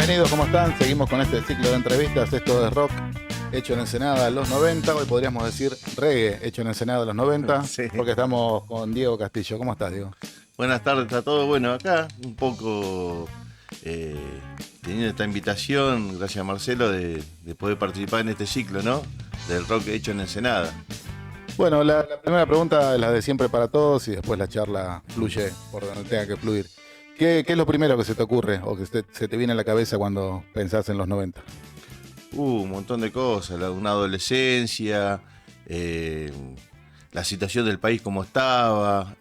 Bienvenidos, ¿cómo están? Seguimos con este ciclo de entrevistas. Esto es rock hecho en Ensenada los 90. Hoy podríamos decir reggae hecho en Ensenada los 90, Sí. porque estamos con Diego Castillo. ¿Cómo estás, Diego? Buenas tardes a todos. Bueno, acá un poco eh, teniendo esta invitación, gracias a Marcelo, de poder participar en este ciclo, ¿no? Del rock hecho en Ensenada. Bueno, la primera pregunta es la de siempre para todos y después la charla fluye por donde tenga que fluir. ¿Qué es lo primero que se te ocurre o que se te viene a la cabeza cuando pensás en los 90? Un montón de cosas, una adolescencia, la situación del país como estaba,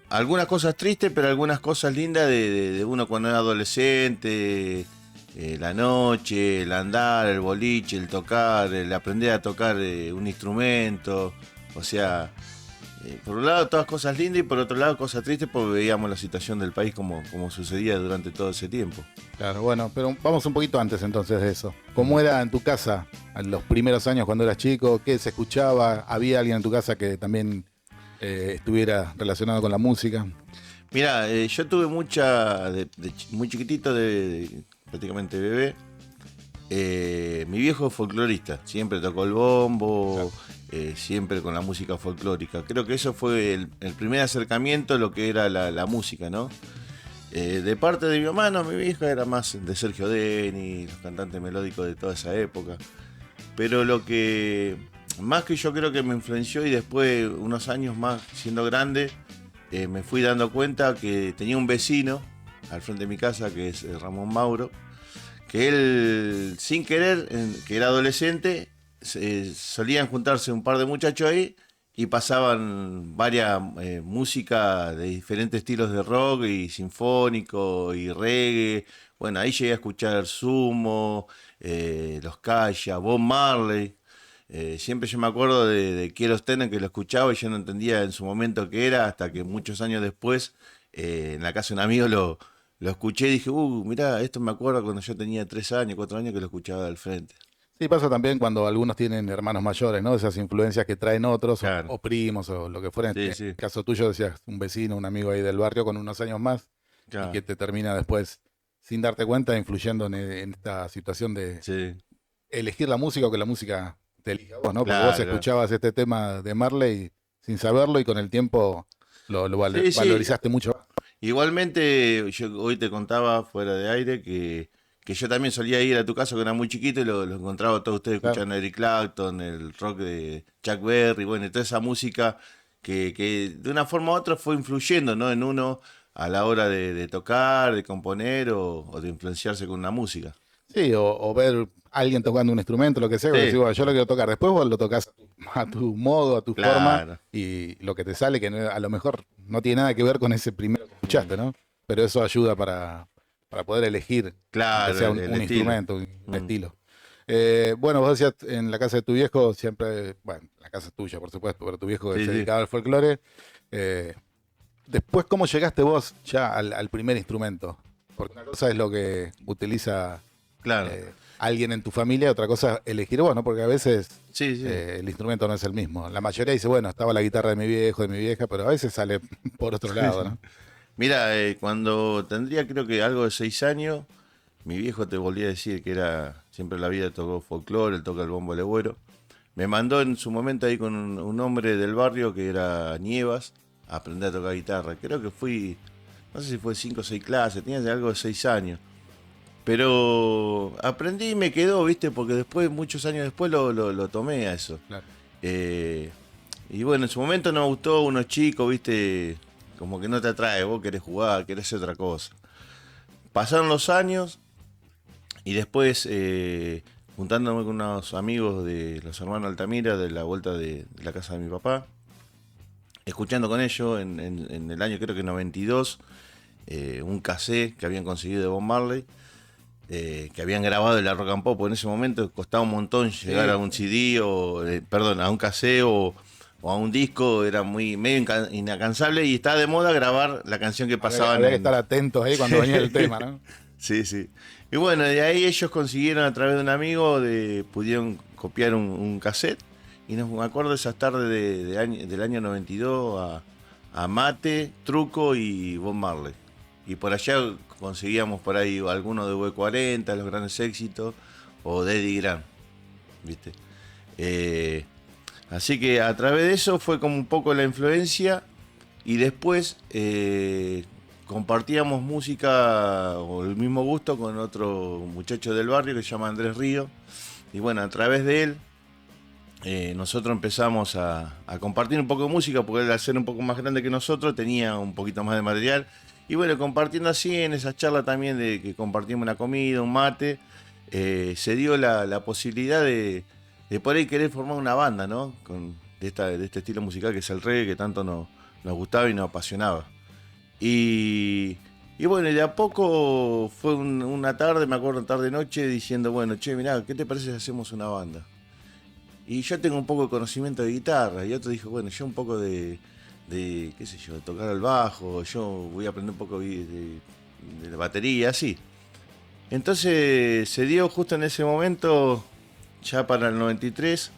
algunas cosas tristes, pero algunas cosas lindas de uno cuando era adolescente, la noche, el andar, el boliche, el tocar, el aprender a tocar un instrumento, o sea, por un lado todas cosas lindas y por otro lado cosas tristes porque veíamos la situación del país como sucedía durante todo ese tiempo. Claro, bueno, pero vamos un poquito antes entonces de eso. ¿Cómo era en tu casa en los primeros años cuando eras chico? ¿Qué se escuchaba? ¿Había alguien en tu casa que también estuviera relacionado con la música? Mira, yo tuve muy chiquitito, prácticamente bebé. Mi viejo es folclorista, siempre tocó el bombo, siempre con la música folclórica. Creo que eso fue el primer acercamiento a lo que era la música, ¿no? De parte de mi mamá, no, mi vieja era más de Sergio Denis, los cantantes melódicos de toda esa época. Pero lo que más que yo creo que me influenció y después, unos años más siendo grande, me fui dando cuenta que tenía un vecino al frente de mi casa, que es Ramón Mauro, que él, sin querer, que era adolescente, solían juntarse un par de muchachos ahí y pasaban varias música de diferentes estilos de rock y sinfónico y reggae. Bueno, ahí llegué a escuchar Sumo, Los Calla, Bob Marley. Siempre yo me acuerdo de Quiero Tener, que lo escuchaba y yo no entendía en su momento qué era, hasta que muchos años después, en la casa de un amigo lo escuché y dije, mirá, esto me acuerdo cuando yo tenía 3 años, 4 años que lo escuchaba al frente. Sí, pasa también cuando algunos tienen hermanos mayores, ¿no? Esas influencias que traen otros, Claro, o primos, o lo que fuera. En sí, el sí, caso tuyo decías un vecino, un amigo ahí del barrio con unos años más y que claro, te termina después, sin darte cuenta, influyendo en esta situación de sí, elegir la música o que la música te elija a vos, ¿no? Porque vos claro, claro. escuchabas este tema de Marley sin saberlo y con el tiempo Sí, sí. valorizaste mucho. Igualmente, yo hoy te contaba fuera de aire que yo también solía ir a tu casa cuando era muy chiquito y lo encontraba a todos ustedes Claro. escuchando a Eric Clapton, el rock de Chuck Berry, bueno, y toda esa música que de una forma u otra fue influyendo, ¿no? En uno a la hora de tocar, de componer o de influenciarse con una música. Sí, o ver a alguien tocando un instrumento, lo que sea, que decís, Sí, bueno, yo lo quiero tocar. Después vos lo tocas a tu modo, a tu forma, claro. y lo que te sale, que a lo mejor no tiene nada que ver con ese primero que escuchaste, ¿no? Pero eso ayuda para poder elegir, aunque Claro, sea el un estilo. instrumento, un Mm. estilo. Bueno, vos decías en la casa de tu viejo, siempre, bueno, la casa es tuya, por supuesto, pero tu viejo Sí, se sí, dedicaba al folclore. Eh, Después, ¿cómo llegaste vos ya al primer instrumento? Porque una cosa es lo que utiliza claro. alguien en tu familia, otra cosa elegir vos, ¿no? Porque a veces Sí, sí. el instrumento no es el mismo. La mayoría dice, bueno, estaba la guitarra de mi viejo, de mi vieja, pero a veces sale por otro lado, ¿no? Mira, cuando tendría creo que algo de 6 años, mi viejo te volvía a decir que era, siempre en la vida tocó folclore, él toca el bombo legüero. Me mandó en su momento ahí con un hombre del barrio que era Nievas a aprender a tocar guitarra. Creo que fui, no sé si fue 5 o 6 clases, tenía algo de 6 años. Pero aprendí y me quedó, ¿viste? Porque después, muchos años después, lo tomé a eso. Claro. Eh, y bueno, en su momento no me gustó, unos chicos, ¿viste? Como que no te atrae, vos querés jugar, querés hacer otra cosa. Pasaron los años y después, juntándome con unos amigos de los hermanos Altamira, de la vuelta de la casa de mi papá, escuchando con ellos en el año creo que 92, un cassette que habían conseguido de Bob Marley, que habían grabado en la Rock and Pop, porque en ese momento costaba un montón llegar Sí, a un CD o, perdón, a un cassette o a un disco, era muy medio inacansable y estaba de moda grabar la canción que pasaban había que en... estar atentos ahí cuando venía el tema, ¿no? Sí, sí. Y bueno, de ahí ellos consiguieron a través de un amigo, pudieron copiar un cassette. Y me acuerdo esas tardes del año 92 a Mate, Truco y Bob Marley. Y por allá conseguíamos por ahí alguno de V40, los grandes éxitos, o de Eddie Grant, ¿viste? Así que a través de eso fue como un poco la influencia, y después compartíamos música o el mismo gusto con otro muchacho del barrio que se llama Andrés Río, y bueno, a través de él nosotros empezamos a compartir un poco de música, porque él, al ser un poco más grande que nosotros, tenía un poquito más de material. Y bueno, compartiendo así en esa charla también de que compartimos una comida, un mate, se dio la posibilidad de por ahí querer formar una banda, ¿no? De este estilo musical que es el reggae, que tanto nos gustaba y nos apasionaba. Y bueno, y de a poco fue una tarde, me acuerdo, tarde-noche, diciendo, bueno, che, mirá, ¿qué te parece si hacemos una banda? Y yo tengo un poco de conocimiento de guitarra, y otro dijo, bueno, yo un poco de qué sé yo, de tocar el bajo, yo voy a aprender un poco de la batería, así. Entonces se dio justo en ese momento, ya para el 93,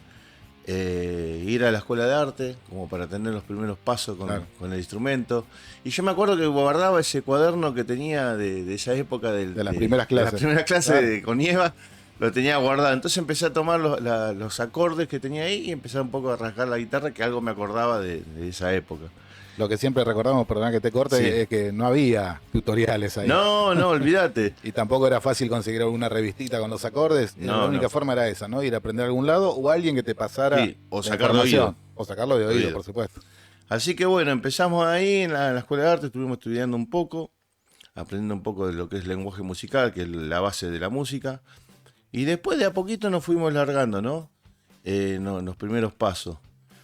ir a la escuela de arte, como para tener los primeros pasos con el instrumento. Y yo me acuerdo que guardaba ese cuaderno que tenía de esa época de las primeras clases. De las primeras clases con Nieva. Lo tenía guardado, entonces empecé a tomar los acordes que tenía ahí y empecé un poco a rasgar la guitarra, que algo me acordaba de esa época. Lo que siempre recordamos, perdona que te corte, Sí. es que no había tutoriales ahí. No, olvídate. Y tampoco era fácil conseguir alguna revistita con los acordes. La única forma era esa, ¿no? Ir a aprender a algún lado o alguien que te pasara. Sí, o sacarlo de oído. O sacarlo de oído, por supuesto. Así que bueno, empezamos ahí en la escuela de arte, estuvimos estudiando un poco, aprendiendo un poco de lo que es lenguaje musical, que es la base de la música. Y después de a poquito nos fuimos largando, ¿no? Los primeros pasos.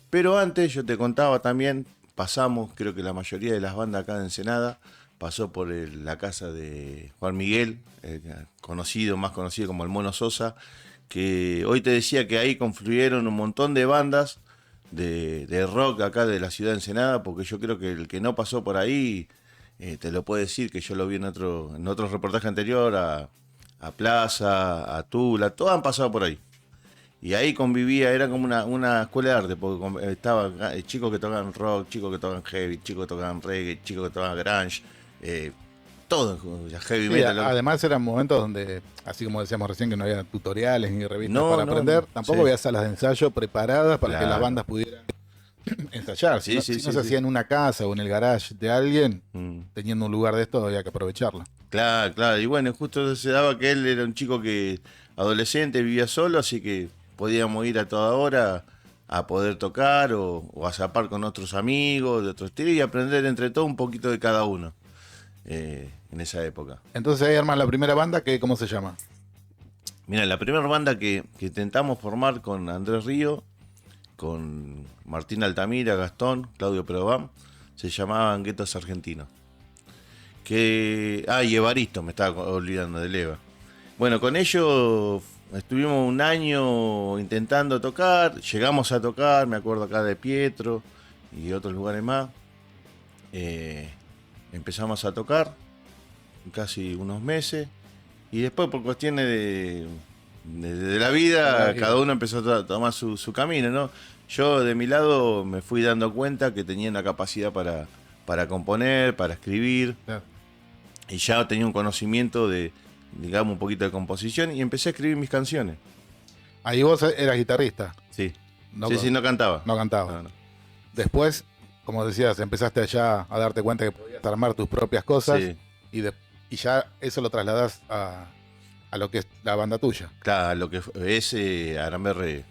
Pero antes, yo te contaba también, pasamos, creo que la mayoría de las bandas acá de Ensenada, pasó por la casa de Juan Miguel, más conocido como el Mono Sosa, que hoy te decía que ahí confluyeron un montón de bandas de rock acá de la ciudad de Ensenada, porque yo creo que el que no pasó por ahí, te lo puedo decir, que yo lo vi en otro reportaje anterior, a Plaza, a Tula, todos han pasado por ahí. Y ahí convivía, era como una escuela de arte, porque estaban chicos que tocaban rock, chicos que tocaban heavy, chicos que tocaban reggae, chicos que tocaban grunge, todo, heavy metal. Además eran momentos donde, así como decíamos recién, que no había tutoriales ni revistas para aprender, tampoco había salas de ensayo preparadas para que las bandas pudieran ensayar. Si no se hacía en una casa o en el garage de alguien, teniendo un lugar de esto, había que aprovecharlo. Claro, y bueno, justo se daba que él era un chico que adolescente, vivía solo, así que podíamos ir a toda hora a poder tocar o a zapar con otros amigos de otro estilo y aprender entre todos un poquito de cada uno en esa época. Entonces ahí armas la primera banda, que ¿cómo se llama? Mira, la primera banda que intentamos formar con Andrés Río, con Martín Altamira, Gastón, Claudio Perobán, se llamaban Guetos Argentinos. Y Evaristo, me estaba olvidando del Eva. Bueno, con ellos estuvimos un año intentando tocar, llegamos a tocar, me acuerdo acá de Pietro y otros lugares más. Empezamos a tocar casi unos meses y después por cuestiones de la vida, cada uno empezó a tomar su camino, ¿no? Yo de mi lado me fui dando cuenta que tenía una capacidad para componer, para escribir. Claro. Y ya tenía un conocimiento de, digamos, un poquito de composición y empecé a escribir mis canciones. Ahí vos eras guitarrista. Sí. Sí, no cantaba. No cantaba. No. Después, como decías, empezaste allá a darte cuenta que podías armar tus propias cosas. Sí. Y ya eso lo trasladás a lo que es la banda tuya. Claro, lo que es Arambe Reggae.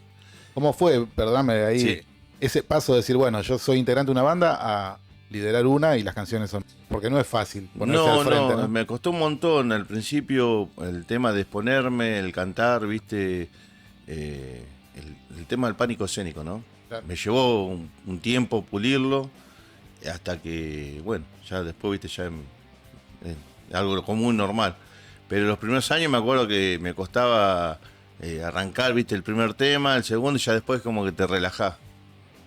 ¿Cómo fue, perdóname, ahí ese paso de decir, bueno, yo soy integrante de una banda a liderar una y las canciones son... Porque no es fácil ponerse al frente, ¿no? Me costó un montón al principio el tema de exponerme, el cantar, viste, el tema del pánico escénico, ¿no? Claro. Me llevó un tiempo pulirlo hasta que, bueno, ya después, viste, ya algo común, normal. Pero los primeros años me acuerdo que me costaba arrancar, viste, el primer tema, el segundo, y ya después como que te relajás,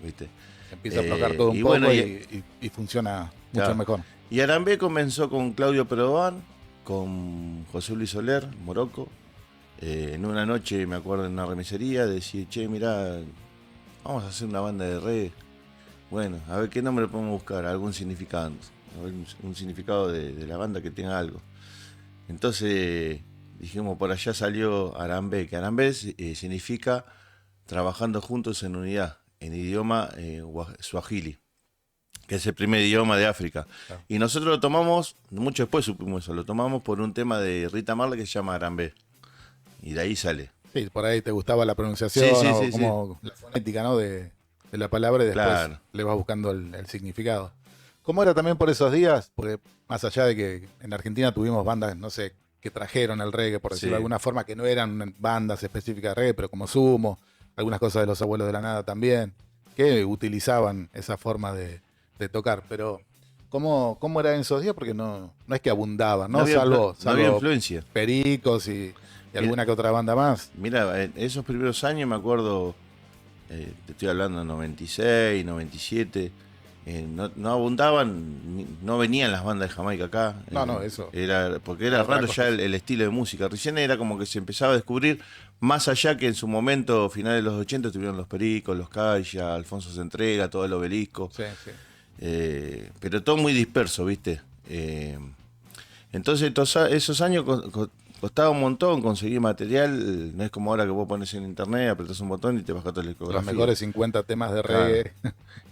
viste. Empieza a aflojar todo un poco bueno, y funciona mucho mejor. Y Arambe comenzó con Claudio Perobán, con José Luis Soler, Morocco. En una noche, me acuerdo, en una remisería, decía, che, mirá, vamos a hacer una banda de reggae. Bueno, a ver qué nombre podemos buscar, algún significado, un significado de la banda que tenga algo. Entonces dijimos, por allá salió Arambé, que Arambé significa trabajando juntos en unidad, en idioma suajili, que es el primer idioma de África. Claro. Y nosotros lo tomamos, mucho después supimos eso, lo tomamos por un tema de Rita Marley que se llama Arambé. Y de ahí sale. Sí, por ahí te gustaba la pronunciación Sí, sí, o sí, como la fonética, ¿no? de la palabra y después Claro. le vas buscando el significado. ¿Cómo era también por esos días? Porque más allá de que en Argentina tuvimos bandas, no sé, que trajeron el reggae, por decirlo Sí. de alguna forma, que no eran bandas específicas de reggae, pero como Sumo, algunas cosas de los Abuelos de la Nada también, que utilizaban esa forma de tocar. Pero, ¿cómo era en esos días? Porque no es que abundaban, ¿no? No había Salvo influencia. Pericos y alguna que otra banda más. Mira, en esos primeros años me acuerdo, te estoy hablando de 96, 97, no abundaban, no venían las bandas de Jamaica acá. No, eso. Porque era Otra raro cosa. ya el estilo de música. Recién era como que se empezaba a descubrir, más allá que en su momento, finales de los 80, estuvieron los Pericos, los Calla, Alfonso se entrega, todo el Obelisco. Sí, sí. Pero todo muy disperso, ¿viste? Entonces esos años costaba un montón conseguir material. No es como ahora que vos pones en internet, apretás un botón y te bajas toda la Los discografía. mejores 50 temas de Claro. reggae.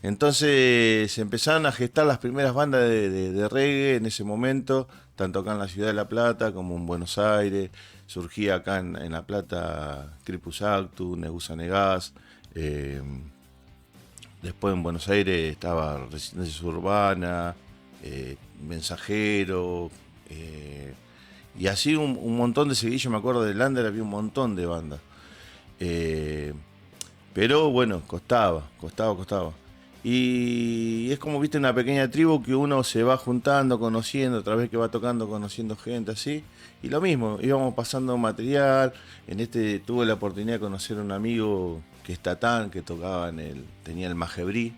Entonces se empezaron a gestar las primeras bandas de reggae en ese momento, tanto acá en la ciudad de La Plata como en Buenos Aires. Surgía acá en La Plata Cripus Actu, Negusa Negás. Después en Buenos Aires estaba Resistencia Urbana, Mensajero, y así un montón de seguidillas. Me acuerdo de Lander, había un montón de bandas. Pero bueno, costaba. Y es como, viste, una pequeña tribu que uno se va juntando, conociendo, otra vez que va tocando, conociendo gente así. Y lo mismo, íbamos pasando material. Tuve la oportunidad de conocer a un amigo que es Tatán, que tocaba tenía el Majebrí,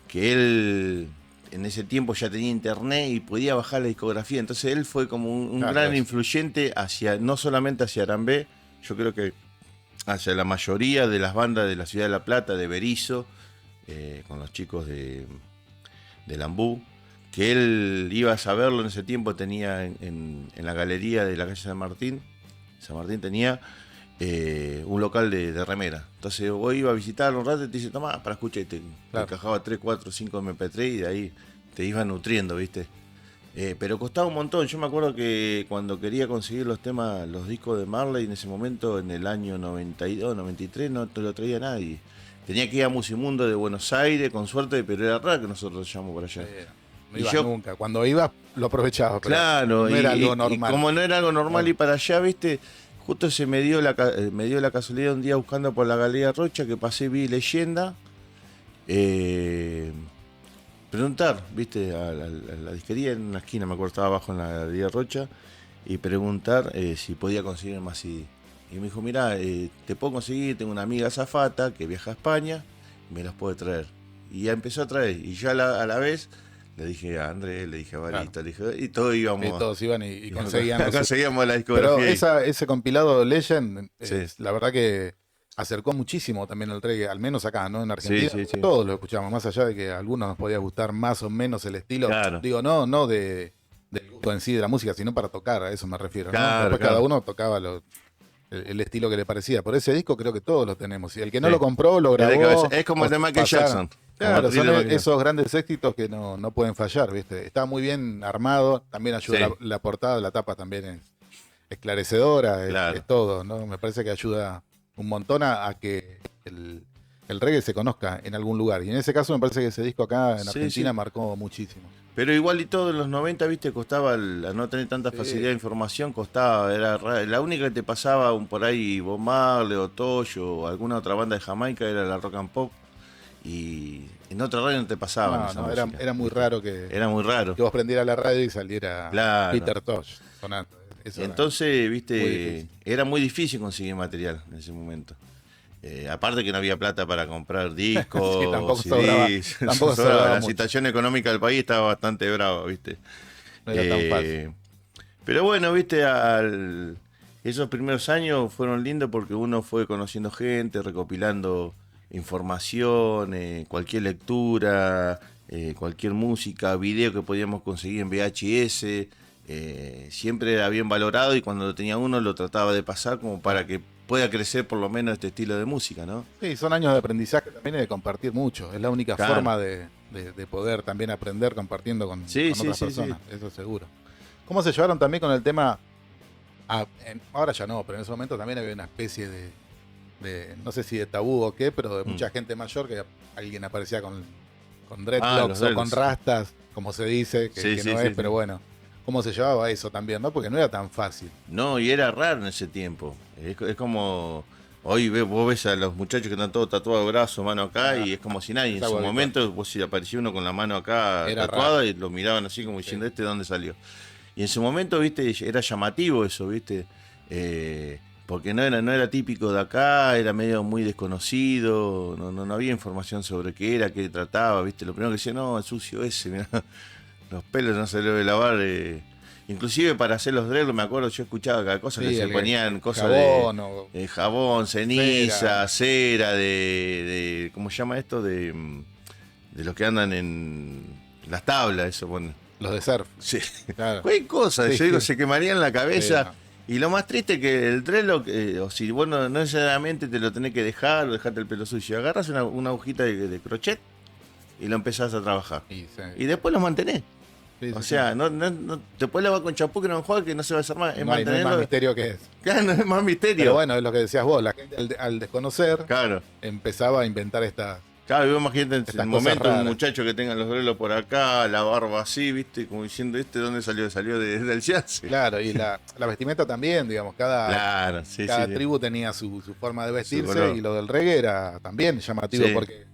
que él en ese tiempo ya tenía internet y podía bajar la discografía. Entonces él fue como un Claro, gran eso. influyente no solamente hacia Arambé, yo creo que hacia la mayoría de las bandas de la ciudad de La Plata, de Berizo, con los chicos de Lambú, que él iba a saberlo en ese tiempo. Tenía en la galería de la calle San Martín tenía un local de remera. Entonces vos iba a visitarlo un rato y te dice, tomá, para escuchar, y te Claro. encajaba 3, 4, 5 MP3 y de ahí te iba nutriendo, ¿viste? Pero costaba un montón. Yo me acuerdo que cuando quería conseguir los discos de Marley en ese momento, en el año 92, 93, no te lo traía nadie. Tenía que ir a Musimundo de Buenos Aires, con suerte, pero era raro que nosotros llamamos por allá. No Y ibas yo- nunca. Cuando ibas, lo aprovechabas. Pero Claro, no era algo y normal. como no era algo normal Claro. ir para allá, ¿viste? Justo se me dio me dio la casualidad un día buscando por la Galería Rocha, que pasé, vi Leyenda. Preguntar, ¿viste? A la disquería en una esquina, me acuerdo, estaba abajo en la Galería Rocha, y preguntar si podía conseguir más CD. Y me dijo, mirá, te puedo conseguir, tengo una amiga azafata que viaja a España, y me los puede traer. Y ya empezó a traer, y yo a la vez le dije a Andrés, le dije a Barito, le dije, y todos íbamos. Sí, todos iban y conseguían. los- Conseguíamos la Pero discografía. ahí. ese compilado Legend, Sí. la verdad que acercó muchísimo también el reggae, al menos acá, ¿no? En Argentina. Sí, sí. Todos lo escuchamos, más allá de que a algunos nos podía gustar más o menos el estilo. Claro. Digo, no del gusto en sí de la música, sino para tocar, a eso me refiero. ¿no? Claro, Después claro. cada uno tocaba el estilo que le parecía. Por ese disco creo que todos lo tenemos. Y el que no Sí. lo compró, lo Es de grabó. cabeza. Es como el de Michael pasaron. Jackson. Claro, Como el son de Michael esos grandes éxitos que no pueden fallar, ¿viste? Está muy bien armado, también ayuda Sí. la portada, la tapa también es esclarecedora, Claro. es todo, ¿no? Me parece que ayuda un montón a que el reggae se conozca en algún lugar. Y en ese caso me parece que ese disco acá en Sí, Argentina sí. marcó muchísimo. Pero igual y todo en los 90, viste, costaba, al no tener tanta Sí. facilidad de información, costaba. La única que te pasaba por ahí Bob Marley o Toyo o alguna otra banda de Jamaica era la Rock and Pop. Y en otra radio no te pasaban esa No, era música. muy raro que Era muy raro. vos prendieras la radio y saliera Claro. Peter Tosh sonando. Eso era Entonces, muy viste, difícil. era muy difícil conseguir material en ese momento. Aparte que no había plata para comprar discos, Sí, tampoco CDs, sobraba- tampoco sobraba La mucho. situación económica del país estaba bastante brava, viste. No era tan fácil. Pero bueno, viste, esos primeros años fueron lindos porque uno fue conociendo gente, recopilando información, cualquier lectura, cualquier música, video que podíamos conseguir en VHS, siempre era bien valorado y cuando lo tenía uno lo trataba de pasar como para que pueda crecer por lo menos este estilo de música, ¿no? Sí, son años de aprendizaje también y de compartir mucho. Es la única Claro. forma de poder también aprender compartiendo con Sí, otras sí, personas, eso seguro. ¿Cómo se llevaron también con el tema? Ahora ya no, pero en ese momento también había una especie no sé si de tabú o qué, pero de mucha gente mayor que alguien aparecía con dreadlocks los o con dreads. rastas, como se dice, que Sí, no sí, es, sí, pero sí. bueno. ¿Cómo se llevaba eso también, no? Porque no era tan fácil. No, y era raro en ese tiempo. Es como. Hoy vos ves a los muchachos que están todos tatuados brazo, mano acá, y es como si nadie. Es En algo su habitual. momento, vos si aparecía uno con la mano acá Era tatuada raro. y lo miraban así como diciendo, ¿este de dónde salió? Y en su momento, viste, era llamativo eso, viste. Porque no era típico de acá, era medio muy desconocido, no había información sobre qué era, qué trataba, viste. Lo primero que decía, no, es sucio ese, mirá, los pelos no se le debe lavar. Inclusive para hacer los dreadlocks, me acuerdo, yo escuchaba cada cosa que Sí, se el ponían cosas jabón o jabón, ceniza, cera, ¿cómo se llama esto? De los que andan en las tablas, eso pone. los de surf. Sí. Claro. Cualquier cosa, Sí, yo digo, sí. se quemarían la cabeza. Sí, no. Y lo más triste es que el dreadlock, o si vos no necesariamente te lo tenés que dejar o dejarte el pelo sucio, agarras una agujita de crochet y lo empezás a trabajar. Y Y después lo mantenés. sí, O sí, sea, sí. no después lo va con champú que no enjuaga, que no se va a hacer más. Es No hay más mantenerlo. misterio que es. Claro, no es más misterio. Pero bueno, es lo que decías vos, la gente al desconocer Claro. empezaba a inventar esta. Claro, y vos imagínate en Estas el cosas momento un raras. muchacho que tenga los dreadlocks por acá, la barba así, viste, como diciendo, ¿dónde salió? Salió del Yance. Claro, y la vestimenta también, digamos, Claro, sí, cada sí. tribu tenía su forma de vestirse color. y lo del reggae era también llamativo Sí. porque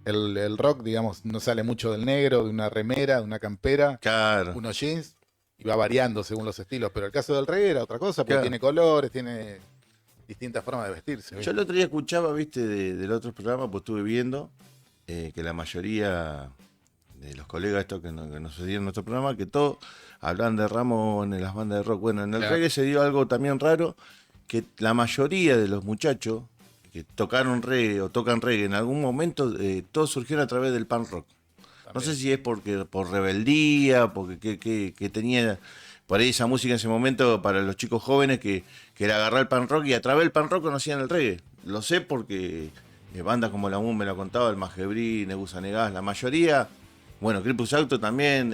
el rock, digamos, no sale mucho del negro, de una remera, de una campera, Claro. unos jeans y va variando según los estilos, pero el caso del reggae era otra cosa porque Claro. tiene colores, tiene distintas formas de vestirse. Yo ¿viste? el otro día escuchaba, viste, del otro programa, pues estuve viendo que la mayoría de los colegas estos que nos seguían nuestro programa, que todos hablaban de Ramón en las bandas de rock. Bueno, en el Claro. reggae se dio algo también raro, que la mayoría de los muchachos que tocaron reggae o tocan reggae en algún momento, todos surgieron a través del punk rock. No sé si es por rebeldía, porque que tenía por ahí esa música en ese momento para los chicos jóvenes que era agarrar el punk rock y a través del punk rock conocían el reggae. Lo sé porque bandas como la MUM me lo contaba, el Magebrí, Negusa Negás, la mayoría, bueno, Cripus Auto también,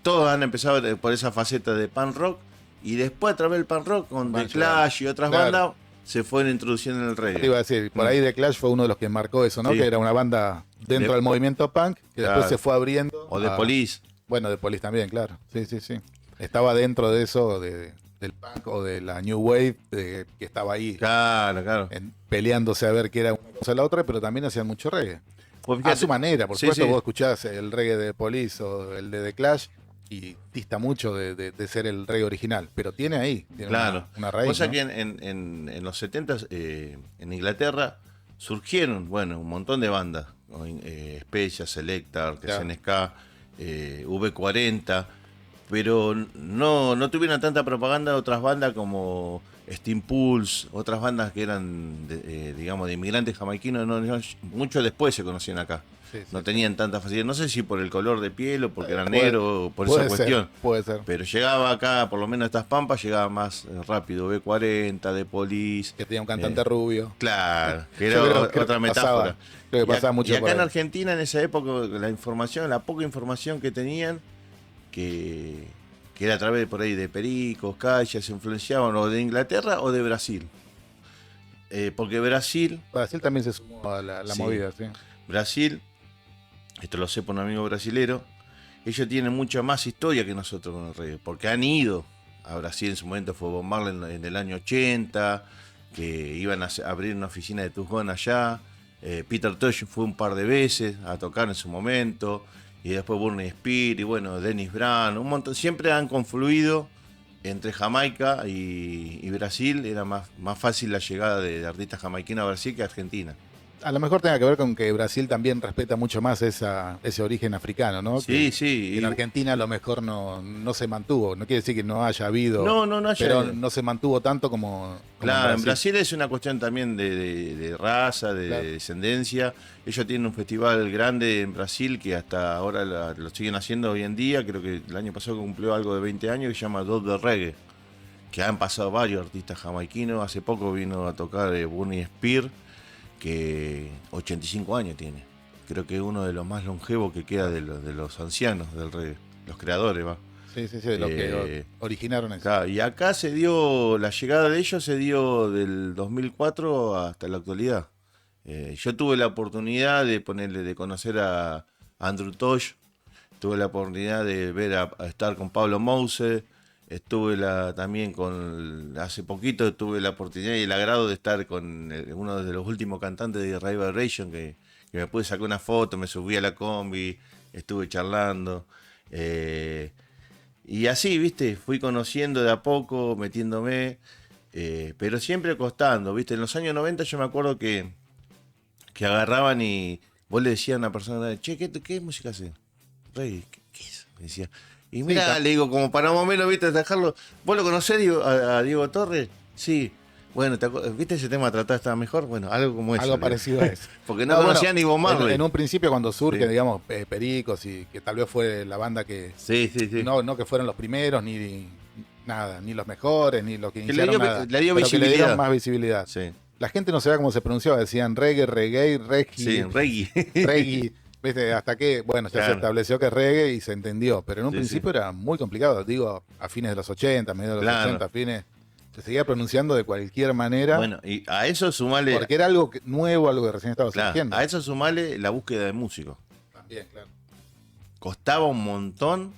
todos han empezado por esa faceta de punk rock y después a través del punk rock con Van The Clash y otras Claro. bandas se fueron introduciendo en el Te iba a reggae. decir, por ahí The Clash fue uno de los que marcó eso, ¿no? Sí. Que era una banda dentro De- del movimiento punk, que Claro. después se fue abriendo. O The a- Police. Bueno, de Police también, claro. Sí, sí, sí. Estaba dentro de eso, del punk o de la New Wave, que estaba ahí Claro, claro. peleándose a ver qué era una cosa o la otra, pero también hacían mucho reggae. Pues A fíjate, su manera, por sí, supuesto, sí. vos escuchás el reggae de Police o el de The Clash y dista mucho de ser el reggae original, pero tiene ahí, tiene Claro. una raíz. Cosa ¿no? que en los 70 en Inglaterra surgieron, bueno, un montón de bandas. Special, Selectar, que Claro. SNSK, V40, pero no tuvieron tanta propaganda de otras bandas como Steam Pulse, otras bandas que eran, digamos, de inmigrantes jamaiquinos, mucho después se conocían acá. Sí, sí, No sí. tenían tanta facilidad, no sé si por el color de piel o porque eran Puede- negros o por puede esa ser, cuestión. Puede ser. Pero llegaba acá, por lo menos a estas pampas, llegaba más rápido. B40, de Police. Que tenía un cantante rubio. Claro, que Yo era creo que otra pasaba, metáfora. creo que Y pasaba mucho y por acá en ahí. Argentina, en esa época, la poca información que tenían, que era a través por ahí de Pericos, Calles, se influenciaban o de Inglaterra o de Brasil. Porque Brasil también se sumó a la Sí. movida, sí. Brasil, esto lo sé por un amigo brasilero, ellos tienen mucha más historia que nosotros con el reggae, porque han ido a Brasil. En su momento fue Bob Marley en el año 80, que iban a abrir una oficina de Tucson allá. Peter Tosh fue un par de veces a tocar en su momento, y después Burning Spear, y bueno, Dennis Brown, un montón. Siempre han confluido entre Jamaica y Brasil. Era más fácil la llegada de artistas jamaiquinos a Brasil que a Argentina. A lo mejor tenga que ver con que Brasil también respeta mucho más ese origen africano, ¿no? Sí, Que sí. en Argentina a lo mejor no se mantuvo. No quiere decir que no haya habido, No haya. pero no se mantuvo tanto como en Claro, en Brasil. Brasil es una cuestión también de raza, de Claro. descendencia. Ellos tienen un festival grande en Brasil que hasta ahora lo siguen haciendo hoy en día. Creo que el año pasado cumplió algo de 20 años que se llama Dub de Reggae. Que han pasado varios artistas jamaiquinos. Hace poco vino a tocar Burnie Spear, que 85 años tiene. Creo que es uno de los más longevos que queda de los ancianos del reggae. Los creadores, va. Sí, de los que originaron eso. Claro, y acá se dio, la llegada de ellos se dio del 2004 hasta la actualidad. Yo tuve la oportunidad de conocer a Andrew Tosh, tuve la oportunidad de ver a estar con Pablo Mouse, también hace poquito tuve la oportunidad y el agrado de estar con uno de los últimos cantantes de Rival Ration, que me pude sacar una foto, me subí a la combi, estuve charlando. Y así, viste, fui conociendo de a poco, metiéndome, pero siempre costando, viste. En los años 90 yo me acuerdo que agarraban y vos le decías a una persona, che, ¿qué música hace? Rey, ¿qué es? Me decía. Y mira, le digo, como para más o menos, viste, dejarlo. ¿Vos lo conocés, a Diego Torres? Sí. Bueno, ¿viste ese tema tratado estaba mejor? Bueno, algo como eso. Algo parecido a eso. Porque no conocían ni Bob Marley. En un principio cuando surge, Sí. digamos, Pericos, y que tal vez fue la banda que... Sí. No que fueron los primeros, ni nada, ni los mejores, ni los que Que iniciaron nada. le dio pero que le visibilidad. dieron más visibilidad. Sí. La gente no sabía cómo se pronunciaba, decían reggae, Sí, reggae. reggae. ¿Viste? Hasta que, bueno, ya se Claro. estableció que es reggae y se entendió. Pero en un Sí, principio era muy complicado. Digo, a fines de los 80, mediados de los Claro. 80, fines. Se seguía pronunciando de cualquier manera. Bueno, y a eso sumale. Porque era algo nuevo, algo que recién estaba Claro, surgiendo. a eso sumale la búsqueda de músicos. También, claro. Costaba un montón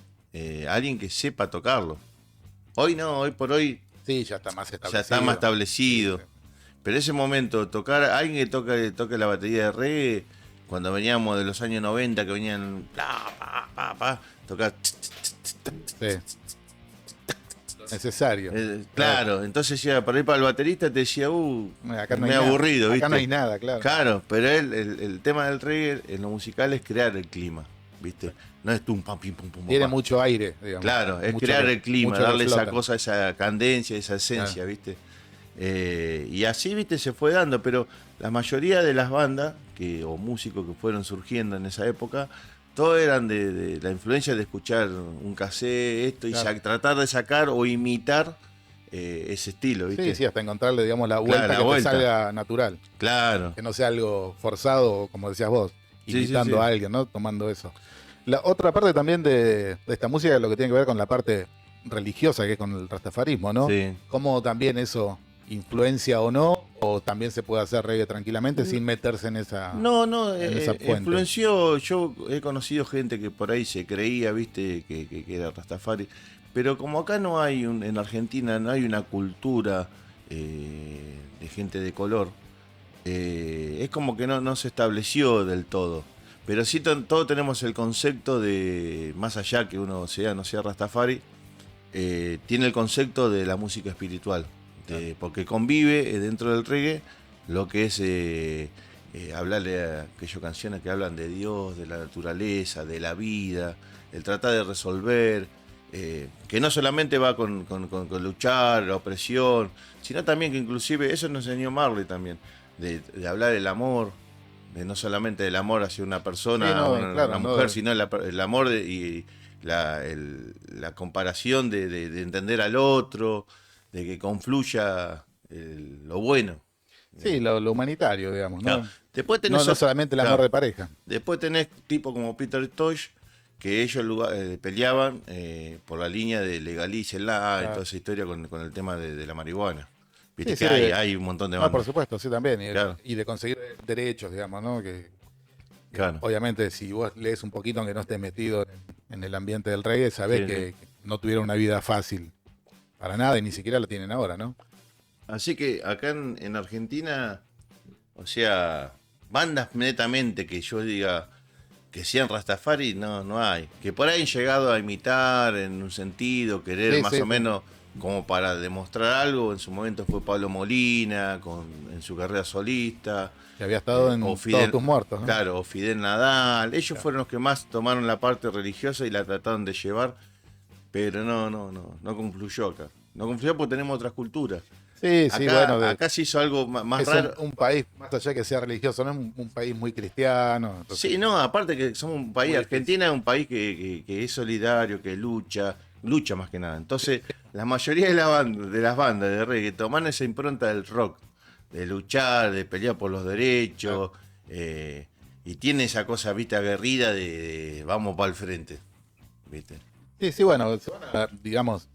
alguien que sepa tocarlo. Hoy no, hoy por hoy Sí, ya está más establecido. ya está más establecido. Sí, sí. Pero ese momento, tocar a alguien que toque la batería de reggae, cuando veníamos de los años 90, que venían tocar. Sí. Necesario. Claro, entonces ya para ir para el baterista te decía, Acá no me hay nada. aburrido, ¿viste? Acá no hay nada, claro. Claro, pero el tema del reggae en lo musical es crear el clima, ¿viste? No es tum, pam, pim, pum, pum, Tiene pam. mucho aire, digamos. Claro, es Mucho crear que- el clima, mucho que darle esa flota. cosa, esa candencia, esa esencia, Claro. ¿viste? Y así, ¿viste? Se fue dando, pero la mayoría de las bandas o músicos que fueron surgiendo en esa época, todos eran de la influencia de escuchar un cassette, esto, Claro. y tratar de sacar o imitar ese estilo, ¿viste? Sí, hasta encontrarle, digamos, la vuelta la que vuelta. te salga natural. Claro. Que no sea algo forzado, como decías vos, Sí, sí, imitando sí. a alguien, ¿no? Tomando eso. La otra parte también de esta música es lo que tiene que ver con la parte religiosa, que es con el rastafarismo, ¿no? Sí. Cómo también eso influencia o no, o también se puede hacer reggae tranquilamente sin meterse en esa... No, en esa fuente. influenció, yo he conocido gente que por ahí se creía, viste, que era Rastafari, pero como acá no hay, en Argentina no hay una cultura de gente de color, es como que no se estableció del todo. Pero sí todos tenemos el concepto de, más allá que uno sea no sea Rastafari, tiene el concepto de la música espiritual, porque convive dentro del reggae lo que es hablarle a aquellas canciones que hablan de Dios, de la naturaleza, de la vida, el tratar de resolver, que no solamente va con luchar, la opresión, sino también que inclusive, eso nos enseñó Marley también, de hablar del amor, de no solamente del amor hacia una persona, Sí, no, una claro, mujer, no, sino el amor y la comparación de entender al otro, de que confluya lo bueno. Sí, lo humanitario, digamos, ¿no? Claro. Después tenés No solamente el amor claro. de pareja. Después tenés tipos como Peter Tosh, que ellos peleaban por la línea de legalícenla, y toda esa historia con el tema de la marihuana. Viste Sí, que sí, hay un montón de No, bandas. por supuesto, sí, también. Claro. Y de conseguir derechos, digamos, ¿no? Que Claro. obviamente, si vos lees un poquito, aunque no estés metido en el ambiente del reggae, sabés Sí, que no tuvieron una vida fácil para nada y ni siquiera la tienen ahora, ¿no? Así que acá en Argentina, o sea, bandas netamente que yo diga que sean Rastafari, no hay. Que por ahí han llegado a imitar en un sentido, querer Sí, más sí, o sí. menos como para demostrar algo. En su momento fue Pablo Molina, en su carrera solista. Que había estado en O Todos tus muertos, ¿no? Claro, o Fidel Nadal. Ellos Claro. fueron los que más tomaron la parte religiosa y la trataron de llevar, pero no confluyó acá. No confluyó porque tenemos otras culturas. Sí, sí, bueno, Acá se hizo algo más es raro. un país, más allá que sea religioso, no es un país muy cristiano. Entonces, Sí, no, aparte que somos un país, muy Argentina es un país que es solidario, que lucha más que nada. Entonces, la mayoría de las bandas de reggae toman esa impronta del rock, de luchar, de pelear por los derechos, y tiene esa cosa, viste, aguerrida de vamos para el frente, viste. sí, sí, bueno, se van digamos,